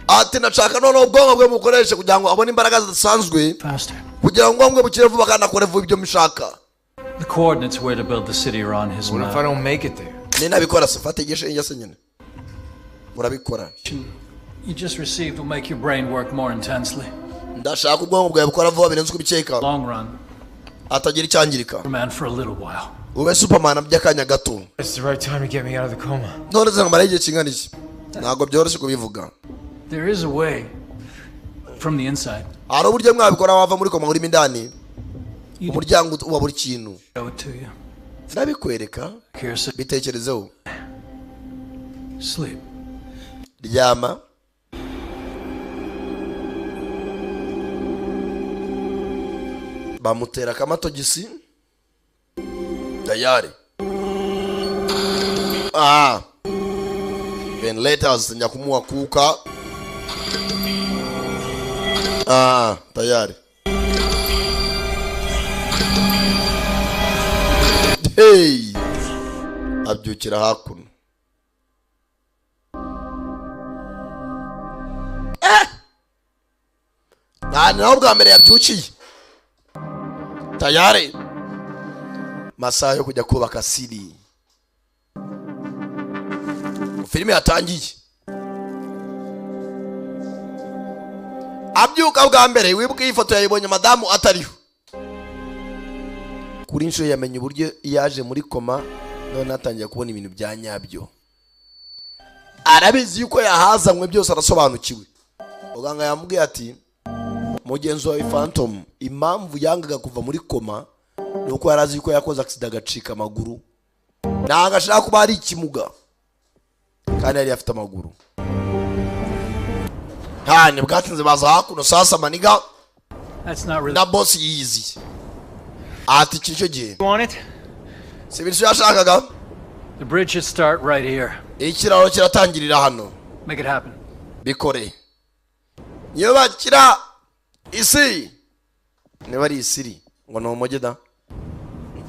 Ati nashaka none ubwonko bwe mukoreshe kugira ngo abone imbaraga zisanzwe. Faster. Kugira ngo ngomwe bukire vuba kandi akore vuba ibyo mishaka. The coordinates where to build the city are on his map. What if I don't make it there? Nina bikora se fate gishe nyase nyene. urabikora. You just received will make your brain work more intensely. Ndashaka ubwonko bwawe bukora vuba birenze uko ubikeka. Long run. Atagira icyangirika. Superman for a little while. Ube Superman by'akanya gato. It's the right time to get me out of the coma. None zangambara igihe kingana iki. Ntabwo byoroshye kubivuga. There is a way from the inside. Hari uburyo mwabikora wava muri koma urimo indani. Umuryango uba buri kintu. Ndabikwereka. Bitekerezeho. Sleep. Ryama. Bamutera kamatogisi. Tayari. Ventilators nyakumua kuka. Tayari. Hey. Abyukira hakuno. Naho bwa mbere yabyukiye. Tayari. Masaha yo kujya kubaka siri. Filime yatangiye. Abyuka bwa mbere wibuke ifoto yayibonye madamu atariho. Kuri inshuro yamenye uburyo yaje muri koma none atangiye kubona ibintu bya nyabyo. Arabizi yuko yahazamwe byose arasobanukiwe. Muganga yamubwiye ati mugenzi wawe Phantom impamvu yangaga kuva muri koma nuko yarazi yuko yakoze accident agacika amaguru. Nanga ashaka kuba ari ikimuga. Kandi yari afite amaguru. Hani bwatinze baza hakuno sasa maniga. That's not really. Na boss easy. Ati cyo gihe. You want it? Sibisho yashakaga. The bridge should start right here. Ikiraro kiratangirira hano. Make it happen. Bikore. Nyubakira isi. Niba ari isiri ngo no mujeda.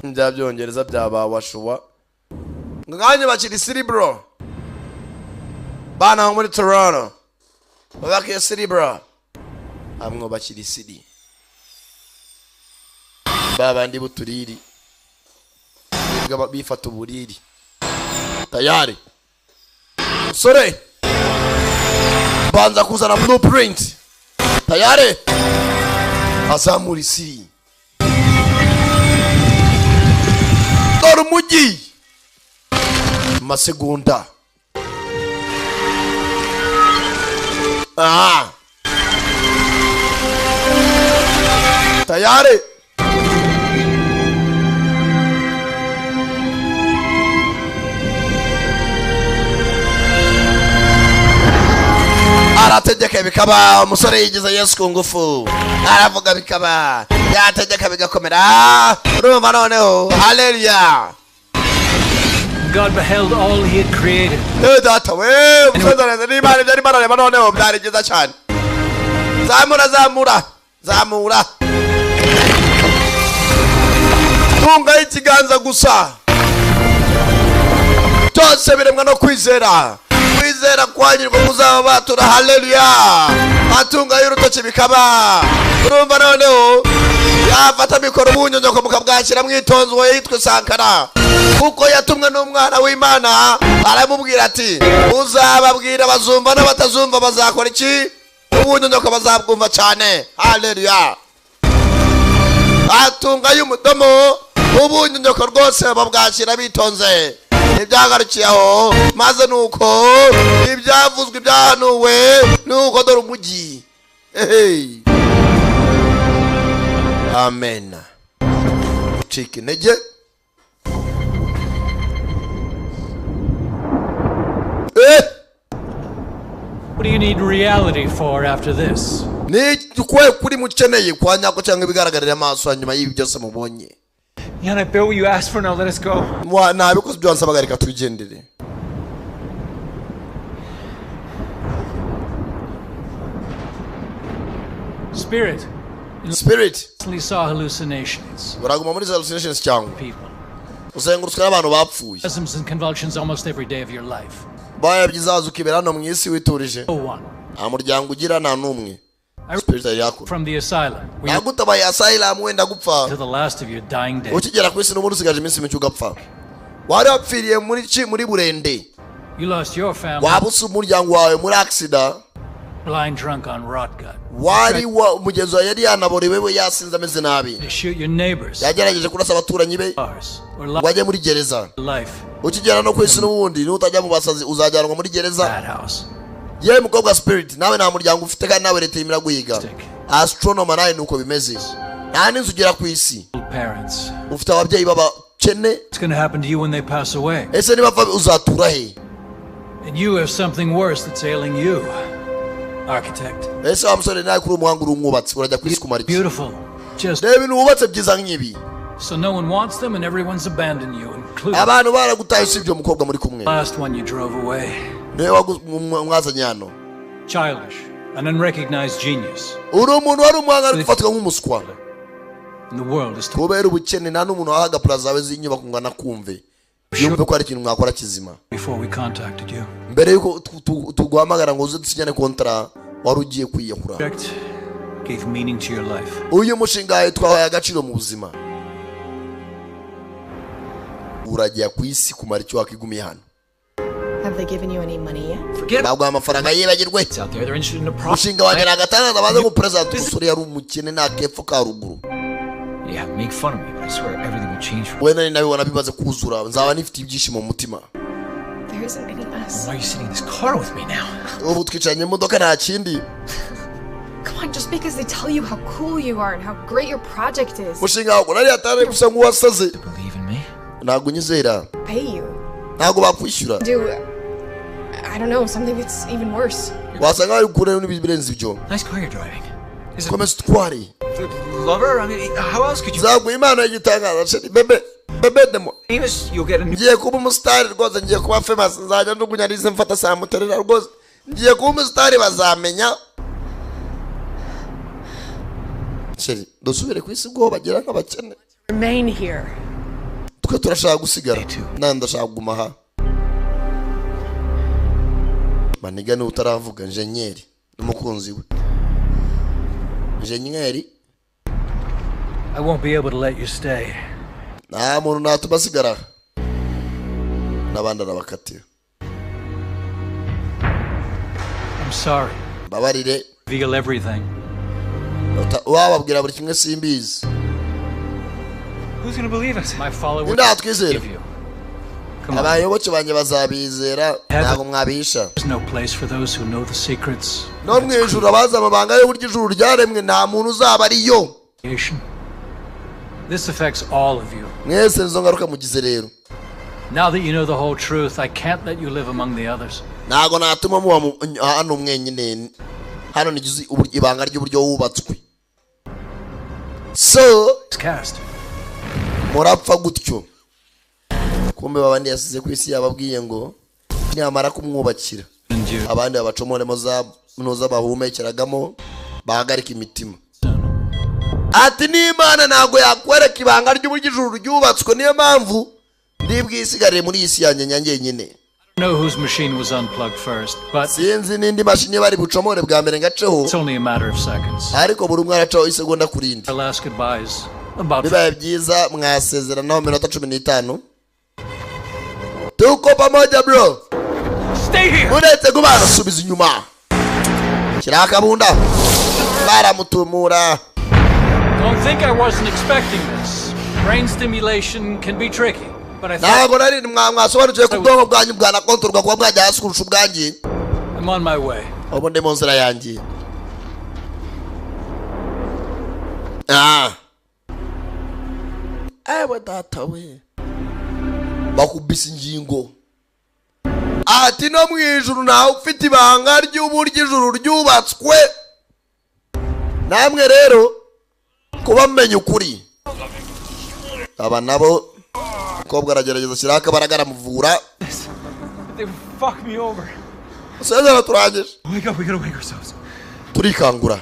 Ndabyongereza byaba washuwa. Nganye bakiri isiri bro. Bana muri Toronto. Babake isiri bro. Amwo bakiri isiri. Baba ndi buturiri. Ngaba bifata uburiri. Tayari. Sore. Banza kuzana blueprint. Tayari. Azamuri siri. Dore mugi. Masegonda. Tayari. Arategeka bikaba umusore yigize Yesu ku ngufu. Aravuga bikaba yategeka bigakomera. Urumva noneho. Hallelujah. God beheld all he had created. Data we muzaneza n'Imana byari barareba noneho byarigeza cyane. Zamura. Tunga ikiganza gusa. Cyose biremwa no kwizera. Kwizera kwanyirwa muzaba batura. Hallelujah. Atunga y'urutoki bikaba. Urumva noneho yafata mikoro bunyonyoko mukabwakira mwitonzo we yitwe Sankara. Kuko yatumwe n'umwana w'Imana aramubwira ati uzababwira bazumva n'abatazumva bazakora iki? Ubunyonyoko bazabwumva cyane. Hallelujah. Atunga y'umudomo ubunyonyoko rwose babwakira bitonze. Ibyagarukiyeho maze nuko ibyavuzwe ibyahanuwe nuko dore umugi. Amen. Chiki intege. What do you need reality for after this? Ni kwe kuri mukeneye kwa nyako cyangwa bigaragarira amaso hanyuma y'ibi byose mubonye. Yeah, I bill what you asked for, now let us go. Because byo ansaba garika tugendere. Spirit. Recently saw hallucinations. Baraguma muri hallucinations cyangwa people. Uzengurutswe n'abantu bapfuye. Spasms and convulsions almost every day of your life. Baya byizaza ukibera no mu isi witurije. Amuryango ugira nta numwe. From the asylum. Nagutabaye asylum wenda gupfa. To the last of your dying days. Ukigera ku isi n'umuntu usigaje iminsi mike ugapfa. Wari wapfiriye muri Burende. You lost your family. Wabuze umuryango wawe muri accident. Blind drunk on rotgut. Wari mugenzi wawe yari yanaborewe yasinze ameze nabi. They shoot your neighbors. Yagerageje kurasa abaturanyi be. Wajye muri gereza. Ukigera no kwisi n'ubundi nutajya mu basazi uzajyanwa muri gereza. Yewe mukobwa Spirit nawe nta muryango ufite kandi nawe leta yimira guhiga. Astronomer nawe nuko bimeze. Nta n'inzu ugera ku isi. Ufite ababyeyi b'abakene. It's going to happen to you when they pass away. Ese niba uzatura he? And you have something worse that's ailing you. Architect. Ese amusore nawe kuri umuhanga uri umwubatsi urajya ku isi kumara iki? Beautiful. Just Reba ibintu wubatse byiza nk'ibi. So no one wants them and everyone's abandoned you, including abantu baragutaye usibye umukobwa muri kumwe. Last one you drove away. Niwe mwazanye hano. Childish, an unrecognized genius. Uri umuntu wari umuhanga ari gufatwa nk'umuswa. And the world is kubera ubukene nta n'umuntu wahaga plaza zawe z'inyubako ngo anakumve. Yumve ko ari ikintu mwakora kizima. Before we contacted you. Mbere yuko tuguhamagara ngo uze dusinyane kontra wari ugiye kwiyahura. Gave meaning to your life. Uyu mushinga twahaye agaciro mu buzima. Urajya ku isi kumara icyo wakigumiye hano. Have they given you any money yet? Forget about amafaranga yibagirwe. Mushinga wanjye nagatanga baze mu president usuri yari umukene na kepfo ka ruguru. Yeah, make fun of me, but I swear everything will change for you. Wena nawe wanabibaze kuzura nzaba nifite ibyishimo mu mutima. There isn't any us. Why are you sitting in this car with me now? Ubu twicanye mu modoka nta kindi. Come on, just because they tell you how cool you are and how great your project is. Mushinga wako nari atare gusa nk'uwasaze. Believe in me? Ntabwo nyizera. Pay you. Ntabwo bakwishyura. Do I don't know, something that's even worse. Wasanga ari kure n'ibirenze ibyo. Nice car you're driving. Is it Komeza twari. Lover? I mean, how else could you? Zagu imana yigitangaza sheri bebe demo. Famous, you'll get a new. Ngiye kuba umustar rwose ngiye kuba famous nzajya ndugunya rize mfata saa muterera rwose. Ngiye kuba umustar bazamenya. Sheri dusubire ku isi go bagira nk'abakene. Remain here. Twe turashaka gusigara. Nandi ndashaka kuguma aha. Maniga ni utaravuga engineer n'umukunzi we. Engineer I won't be able to let you stay. Nta muntu natubasigara. Nabandi arabakatira. I'm sorry. Babarire. Reveal everything. Wababwira buri kimwe simbizi. Who's gonna believe us? My followers Ndatwizera. give you. Abayoboke banjye bazabizera ntabwo mwabisha. There's no place for those who know the secrets. No mwijuru abaza amabanga y'uburyo ijuru ryaremwe nta muntu uzaba ariyo. This affects all of you. Mwese nizo ngaruka mugize rero. Now that you know the whole truth, I can't let you live among the others. Ntago natuma muba hano mwenyine. Hano nigize ibanga ry'uburyo wubatswe. So cast. Murapfa gutyo. Kumbe babandi yasize ku isi yababwiye ngo nyamara kumwubakira. Abandi abacomoremo za noza bahumekeragamo bahagarika imitima. Ati n'Imana ntago yakwereka ibanga ry'uburyo ijuru ryubatswe niyo mpamvu ndibwisigare muri isi yanjye nyange nyine. Know whose machine was unplugged first, but sinzi nindi mashini bari bucomore bwa mbere ngaceho. It's only a matter of seconds. Ariko buri umwe aracaho isegonda kurindi. Our last goodbyes about bibaye byiza mwasezeranaho minota 15. Tuko pamoja bro. Stay here. Uretse kubana subiza inyuma. Kiraka bunda. Baramutumura. Don't think I wasn't expecting this. Brain stimulation can be tricky, but I Ntago nari mwasobanukiwe ku bwonko bwanyu bwana kontorwa kuba bwajya hasi kurusha ubwanjye. I'm on my way. Ubu ndi mu nzira yanjye. Ewe data we. Bakubise ingingo. Ati no mwijuru nawe ufite ibanga ry'uburyo ijuru ryubatswe. Namwe rero kuba mmenye ukuri. Aba nabo kobwa aragerageza shiraka baragara muvura. They fuck me over. Sasa turageje. Wake up, we gotta wake ourselves. Turikangura.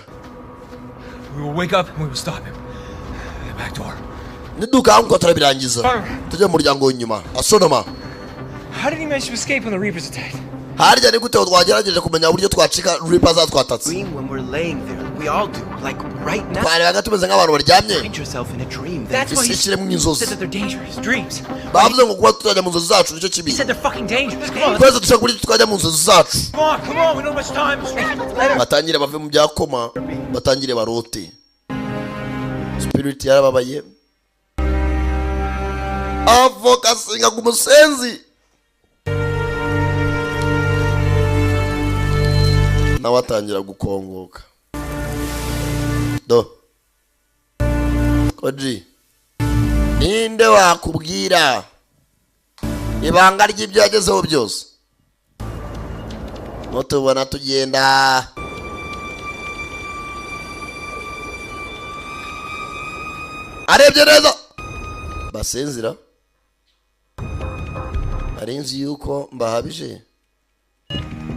We will wake up and we will stop him. The back door. Niduka anko turabirangiza. Tujye mu muryango w'inyuma. Asonoma. How did he manage to escape when the Reapers attacked? harya ni gute twagerageje kumenya uburyo twacika Reaper zatwatatse When we're laying there, we all do, like right now. twari bagatumeze nk'abantu baryamye Find yourself in a dream. That's why he ishyire mu inzozi said that they're dangerous. Dreams. bavuze ngo kuba tutajya mu nzozi zacu nicyo kibi He said they're fucking dangerous. Come on, twese dushaka kuri twajya mu nzozi zacu come on, we don't have much time. batangire bave mu byakoma batangire barote spirit yarababaye avoka singa ku musenzi nawe atangira gukongoka do koji ninde wakubwira ibanga ry'ibyo yagezeho byose mutubona tugenda arebye neza basinzira ari nzi yuko mbahabije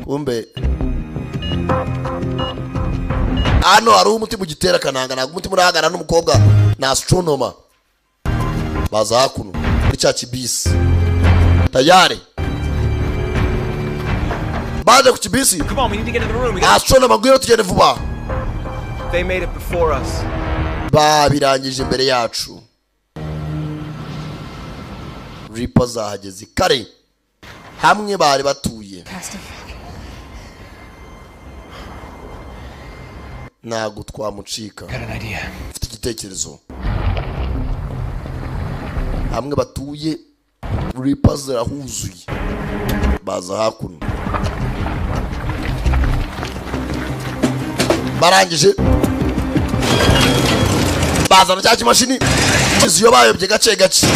kumbe hano hari umutima ugitera kananga ntabwo umutima urahagara n'umukobwa na astronomer baza hakuno muri cya kibisi tayari baje ku kibisi astronomer ngwino tugende vuba They made it before us. babirangije imbere yacu Reaper zahageze kare hamwe bari batuye ntago twamucika mfite igitekerezo hamwe batuye Reaper zirahuzuye baza hakuno barangije bazana cya kimashini kiziyo bayobye gace gace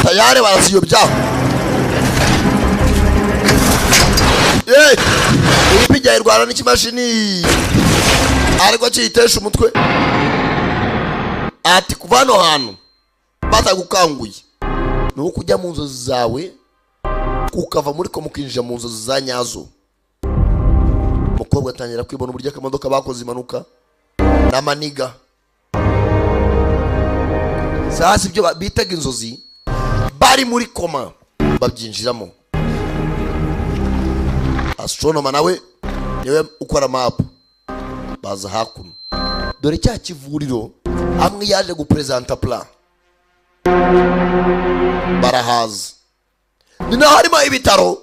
tayari baraziyobya ipijya irwana n'ikimashini ariko kiyitesha umutwe ati kuva hano hantu batagukanguye ni uko ujya mu nzozi zawe ukava muri ko mukinjira mu nzozi za nyazo umukobwa atangira kwibona uburyo akamodoka bakoze impanuka n'amaniga sasa ibyo bitaga inzozi bari muri koma babyinjiramo astronomer nawe niwe ukora map baza hakuno dore cya kivuriro amwe yaje gupresenta plan barahaza ni naho harimo ibitaro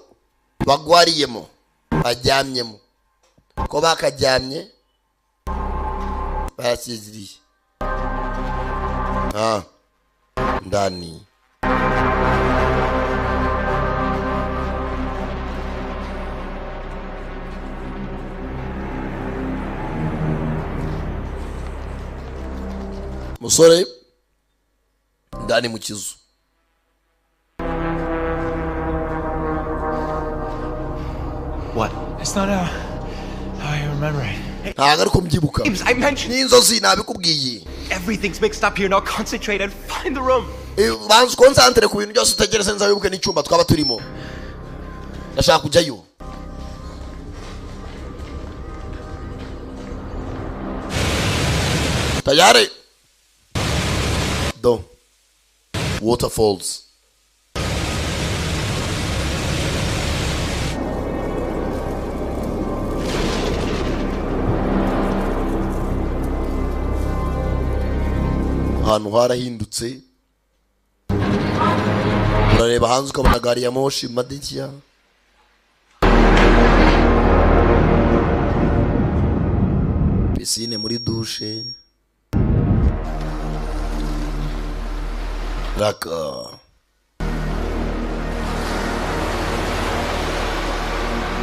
bagwariyemo bajyamyemo ko bakajyamye barasiziriye ndani musore ndani mu kizu What? It's not how I remember it. ntago ariko mbyibuka I mentioned n'inzozi nabikubwiye everything's mixed up here. Now concentrate and find the room. banza konsantere ku bintu byose utegereze nza wibuke n'icyumba twaba turimo ndashaka kujyayo tayari do waterfalls ahantu harahindutse urareba hanze ukabona gari ya moshi madirishya pisine muri dushe raka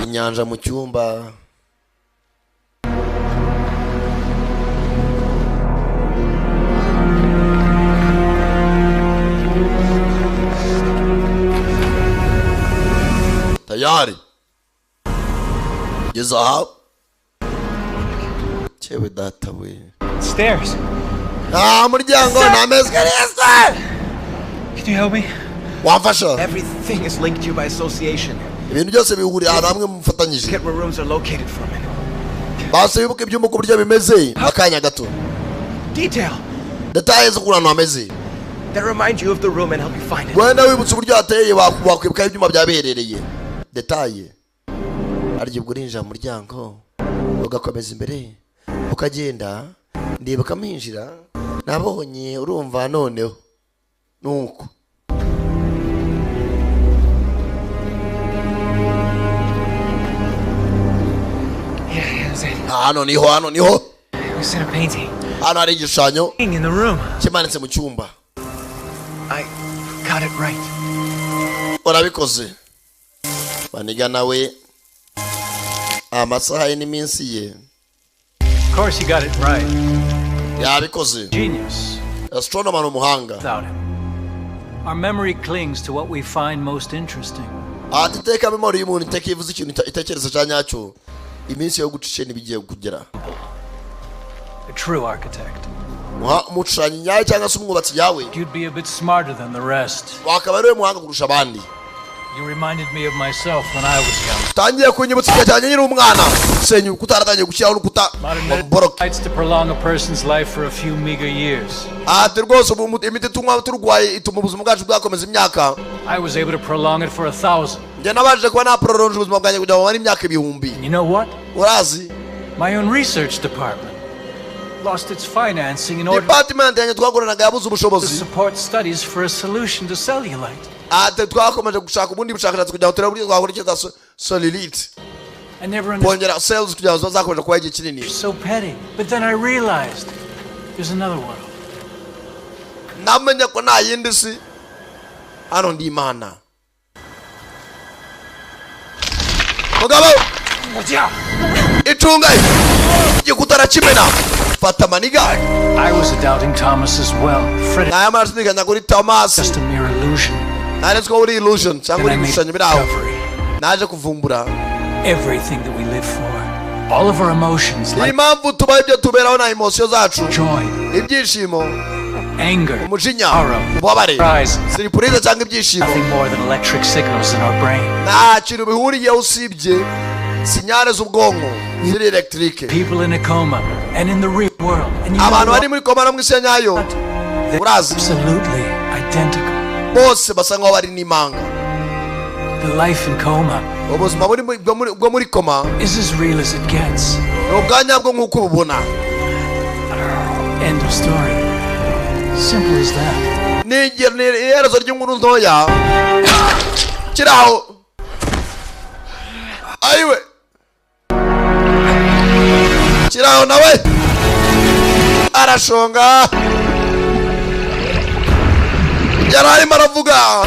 inyanja mu cyumba tayari geze aha cyewe data we Stairs. muryango nta meskerese Can you help me? wamfasha Everything is linked to you by association. ibintu byose bihuriye ahantu hamwe mufatanyije Get where rooms are located from it. basi wibuke ibyumba uko buryo bimeze akanya gato Detail. detaye zo kuntu hameze that remind you of the room and help you find it. Wenda wibutse uburyo hateye wakwibuka ibyuma byaberereye. Detaye. Aryo gurinja mu muryango ugakomeza imbere ukagenda ndibuka minjira nabonye urumva noneho nuko hano niho We seen a painting. Hano hari igishushanyo in the room. kimanitse mu cyumba. I got it right. Urabikoze. Baniga nawe amasaha n'iminsi ye. Of course you got it right. Yabikoze. Genius. Astronomer n'umuhanga. Without him, our memory clings to what we find most interesting. Atiteka memory y'umuntu itekivuze ikintu itekereza cyanyacyo. Iminsi yo gucishe nibigiye kugera. A true architect. Umucushanyi nyawe cyangwa se umwubatsi yawe. You'd be a bit smarter than the rest. Wakaba ari muhanga kurusha abandi. You reminded me of myself when I was young. Tangiye kunyibutsa cyane nyiri umwana. Senyu kutaratangiye gushyiraho urukuta. It's to prolong a person's life for a few meager years. Rwose imiti tunywa turwaye ituma ubuzima bwacu bwakomeza imyaka. I was able to prolong it for 1,000. Njye nabanje kuba naprolonge ubuzima bwanjye kugira ngo bamare imyaka 1000. You know what? Urazi? My own research department lost its financing in order department yanjye twagoranaga yabuze ubushobozi to support studies for a solution to cellulite. Twakomeje gushaka ubundi bushakashatsi kugira ngo turebe twakora icyo cellulite. I never understood. Kongera cells kugira ngo zakomeje kuba igihe kinini. So petty. But then I realized there's another world. Namenye ko nta yindi si hano ndi Imana. Mugabo itunga igutara kimena fata maniga. I was a doubting Thomas as well. Fred. I am asking you Thomas. Just a mere illusion. Let's go with the illusion. Naje kuvumbura everything that we live for. All of our emotions, like joy, anger, sorrow, surprise, nothing more than electric signals in our brain. People in a coma and in the real world, and you know what? They're absolutely identical. The life in coma is as real as it gets. End of story. Simple as that. Chirao nawe arashonga yaraye maravuga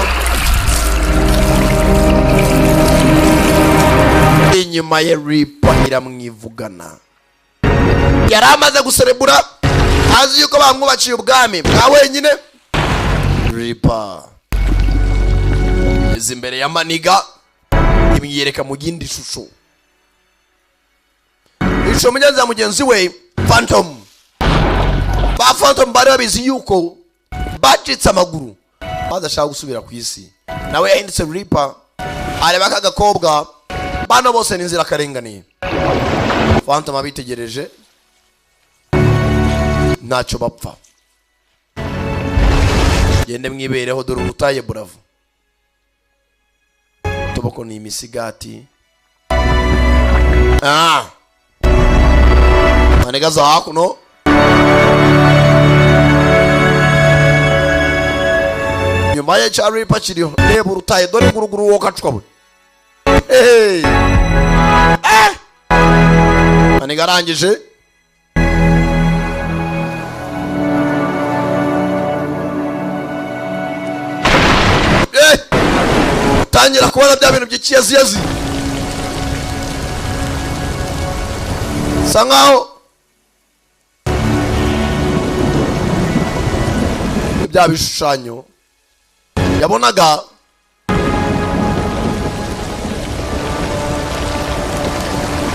inyuma ye ripa iramwivugana yaramaze guserebura azi yuko bamwubaciye ubwami bwa wenyine ripa izi imbere ya maniga imyereka mu gindi shusho isho munyanza mugenzi we Phantom ba Phantom bari babizi yuko bacitse amaguru badashaka gusubira ku isi nawe yahindutse ripa areba kagakobwa bano bose ninzira karenganiye Phantom abitegereje ntacyo bapfa gende mwibereho dore ubutaye bravo tubako ni imisigati manega za hakuno nyuma ya chari pachiriho reba urutaye dore nguruguru wo kacwa hey manega arangije tangira kubona bya bintu by'ikiyaziyazi sangaho bya bishushanyo yabonaga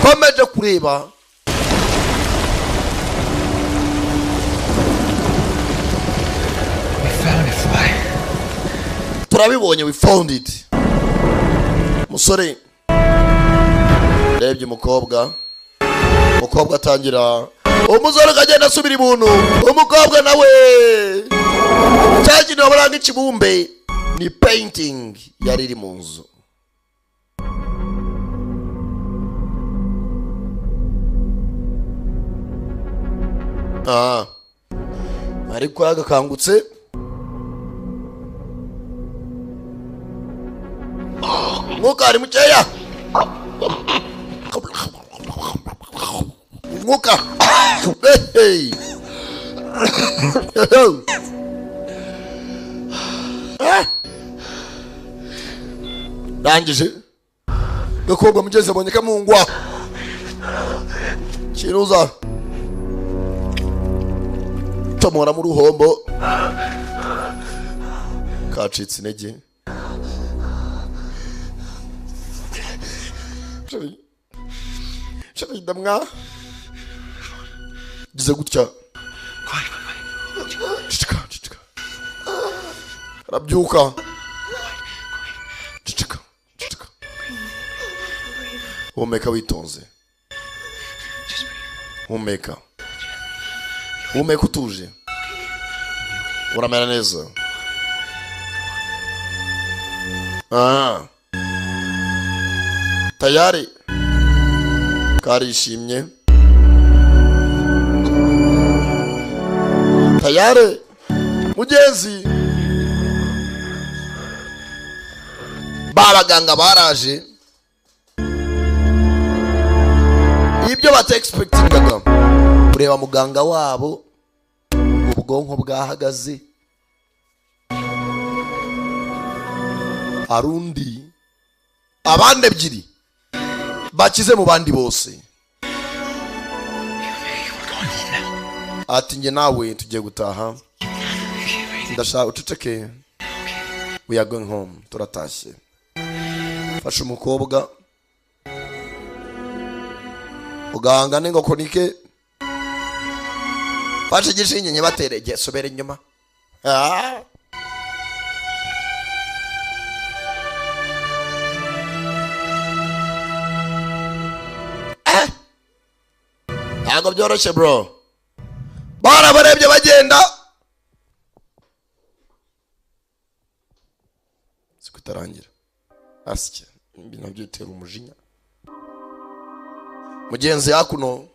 komeje kureba turabibonye we found it musore rebye umukobwa atangira umusore akagenda asubira ibuntu, umukobwa nawe cyakintu babona nk'ikibumbe ni painting yari iri mu nzu. Ariko yagakangutse umwuka ari mukeya, umwuka rangije gakobwa mugeze abonye kamungwa kiruza tomora mu ruhombo kacitse intege. Shari damwa gize gutya cicika arabyuka cicika humeka witonze, humeka utuje, uramera neza. Tayari karishimye, tayari mugenzi. Babaganga baraje, ibyo bata expectingaga kureba muganga wabo ubwonko bwahagaze, arundi abandi ebyiri bakize mu bandi bose. Ati nge nawe tugiye gutaha, ndashaka uceceke, we are going home, turatashye. Fasha umukobwa uganga n'ingoko nike, fasha igishinge nyebaterege sobera inyuma. Ntabwo byoroshye bro, barabarebye bagenda sikutarangira asike nabyo bitera umujinya. Mugenzi hakuno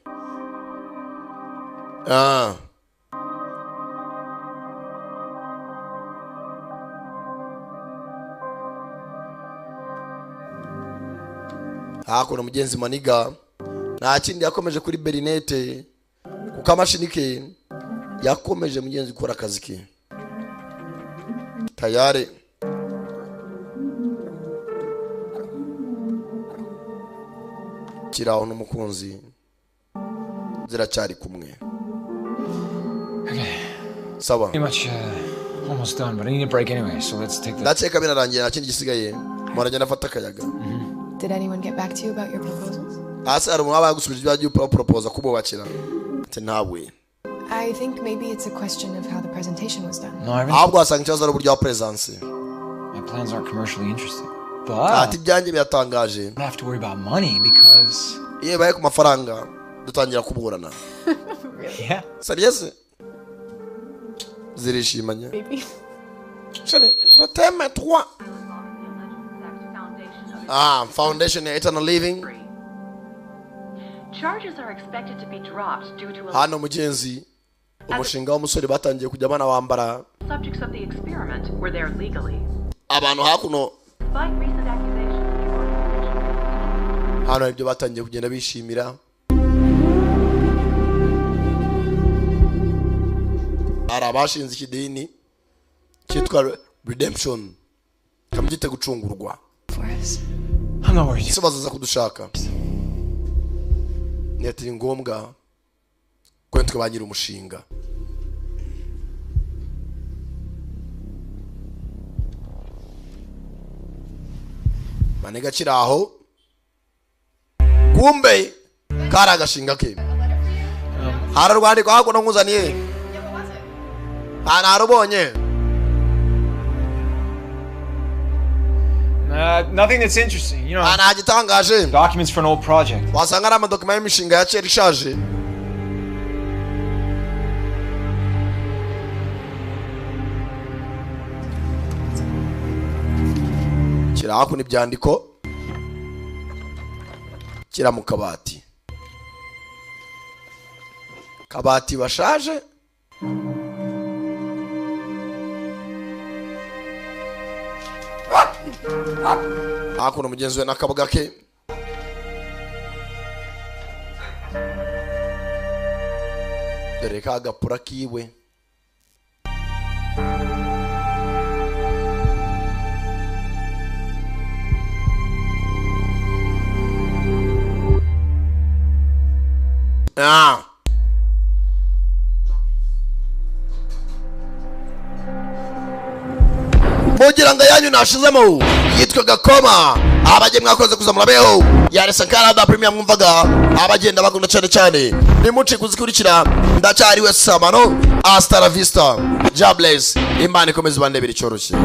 hakuno mugenzi maniga nta kindi yakomeje kuri berinete kuko amashini ke yakomeje mugenzi gukora akazi ke. Tayari kiraho n'umukunzi ziracyari kumwe. Sawa. Pretty much almost done, but I need a break anyway, so let's take the... Ndakeka binarangiye nta kindi gisigaye, muragenda afata akayaga. Did anyone get back to you about your proposals? Asa ari umwaba gusubije ibyagiye propose kububakira. Ati nawe. I think maybe it's a question of how the presentation was done. No, I really... Ahubwo asanga ikibazo ari uburyo wa presence. My plans aren't commercially interesting. But ati byanjye byatangaje. I don't have to worry about money because... Ye baye ku mafaranga dutangira kuburana. Yeah. Serious? Zirishimanya. Baby. Chérie, je t'aime toi. Foundation Eternal Living. Charges are expected to be dropped due to hano mugenzi umushinga w'umusore batangiye kujya bana wambara subjects of the experiment were there legally. Abantu hakuno Despite recent accusations, hano ibyo batangiye kugenda bishimira. Arabashinze ikidini cyitwa Redemption kamugite gucungurwa. Ese bazaza kudushaka ntiyatiri ngombwa ko twe bagira umushinga. Manega kiraho kumbe kari agashinga ke hararwandiko hakuno nkuzaniye narubonye. Nothing that's interesting, you know. Anagitangaje. Documents for an old project. Wasanga ari amadokima y'imishinga ya kera ishaje. shyira hakuno ibyandiko, shyira mu kabati. Kabati bashaje. Hakuno mugenzi we n'akabuga ke. Dore ka gapura kiwe. Mugira ngo yanyu nashizemo yitwa Gakoma. Abaje mwakoze kuzamura beho yaresa Canada Premium mwumvaga abagenda bagunda cyane nimuci kuzikurikira ndacyari we Samano. Hasta la vista, jobless. Imana ikomeze bandebera icyoroshye.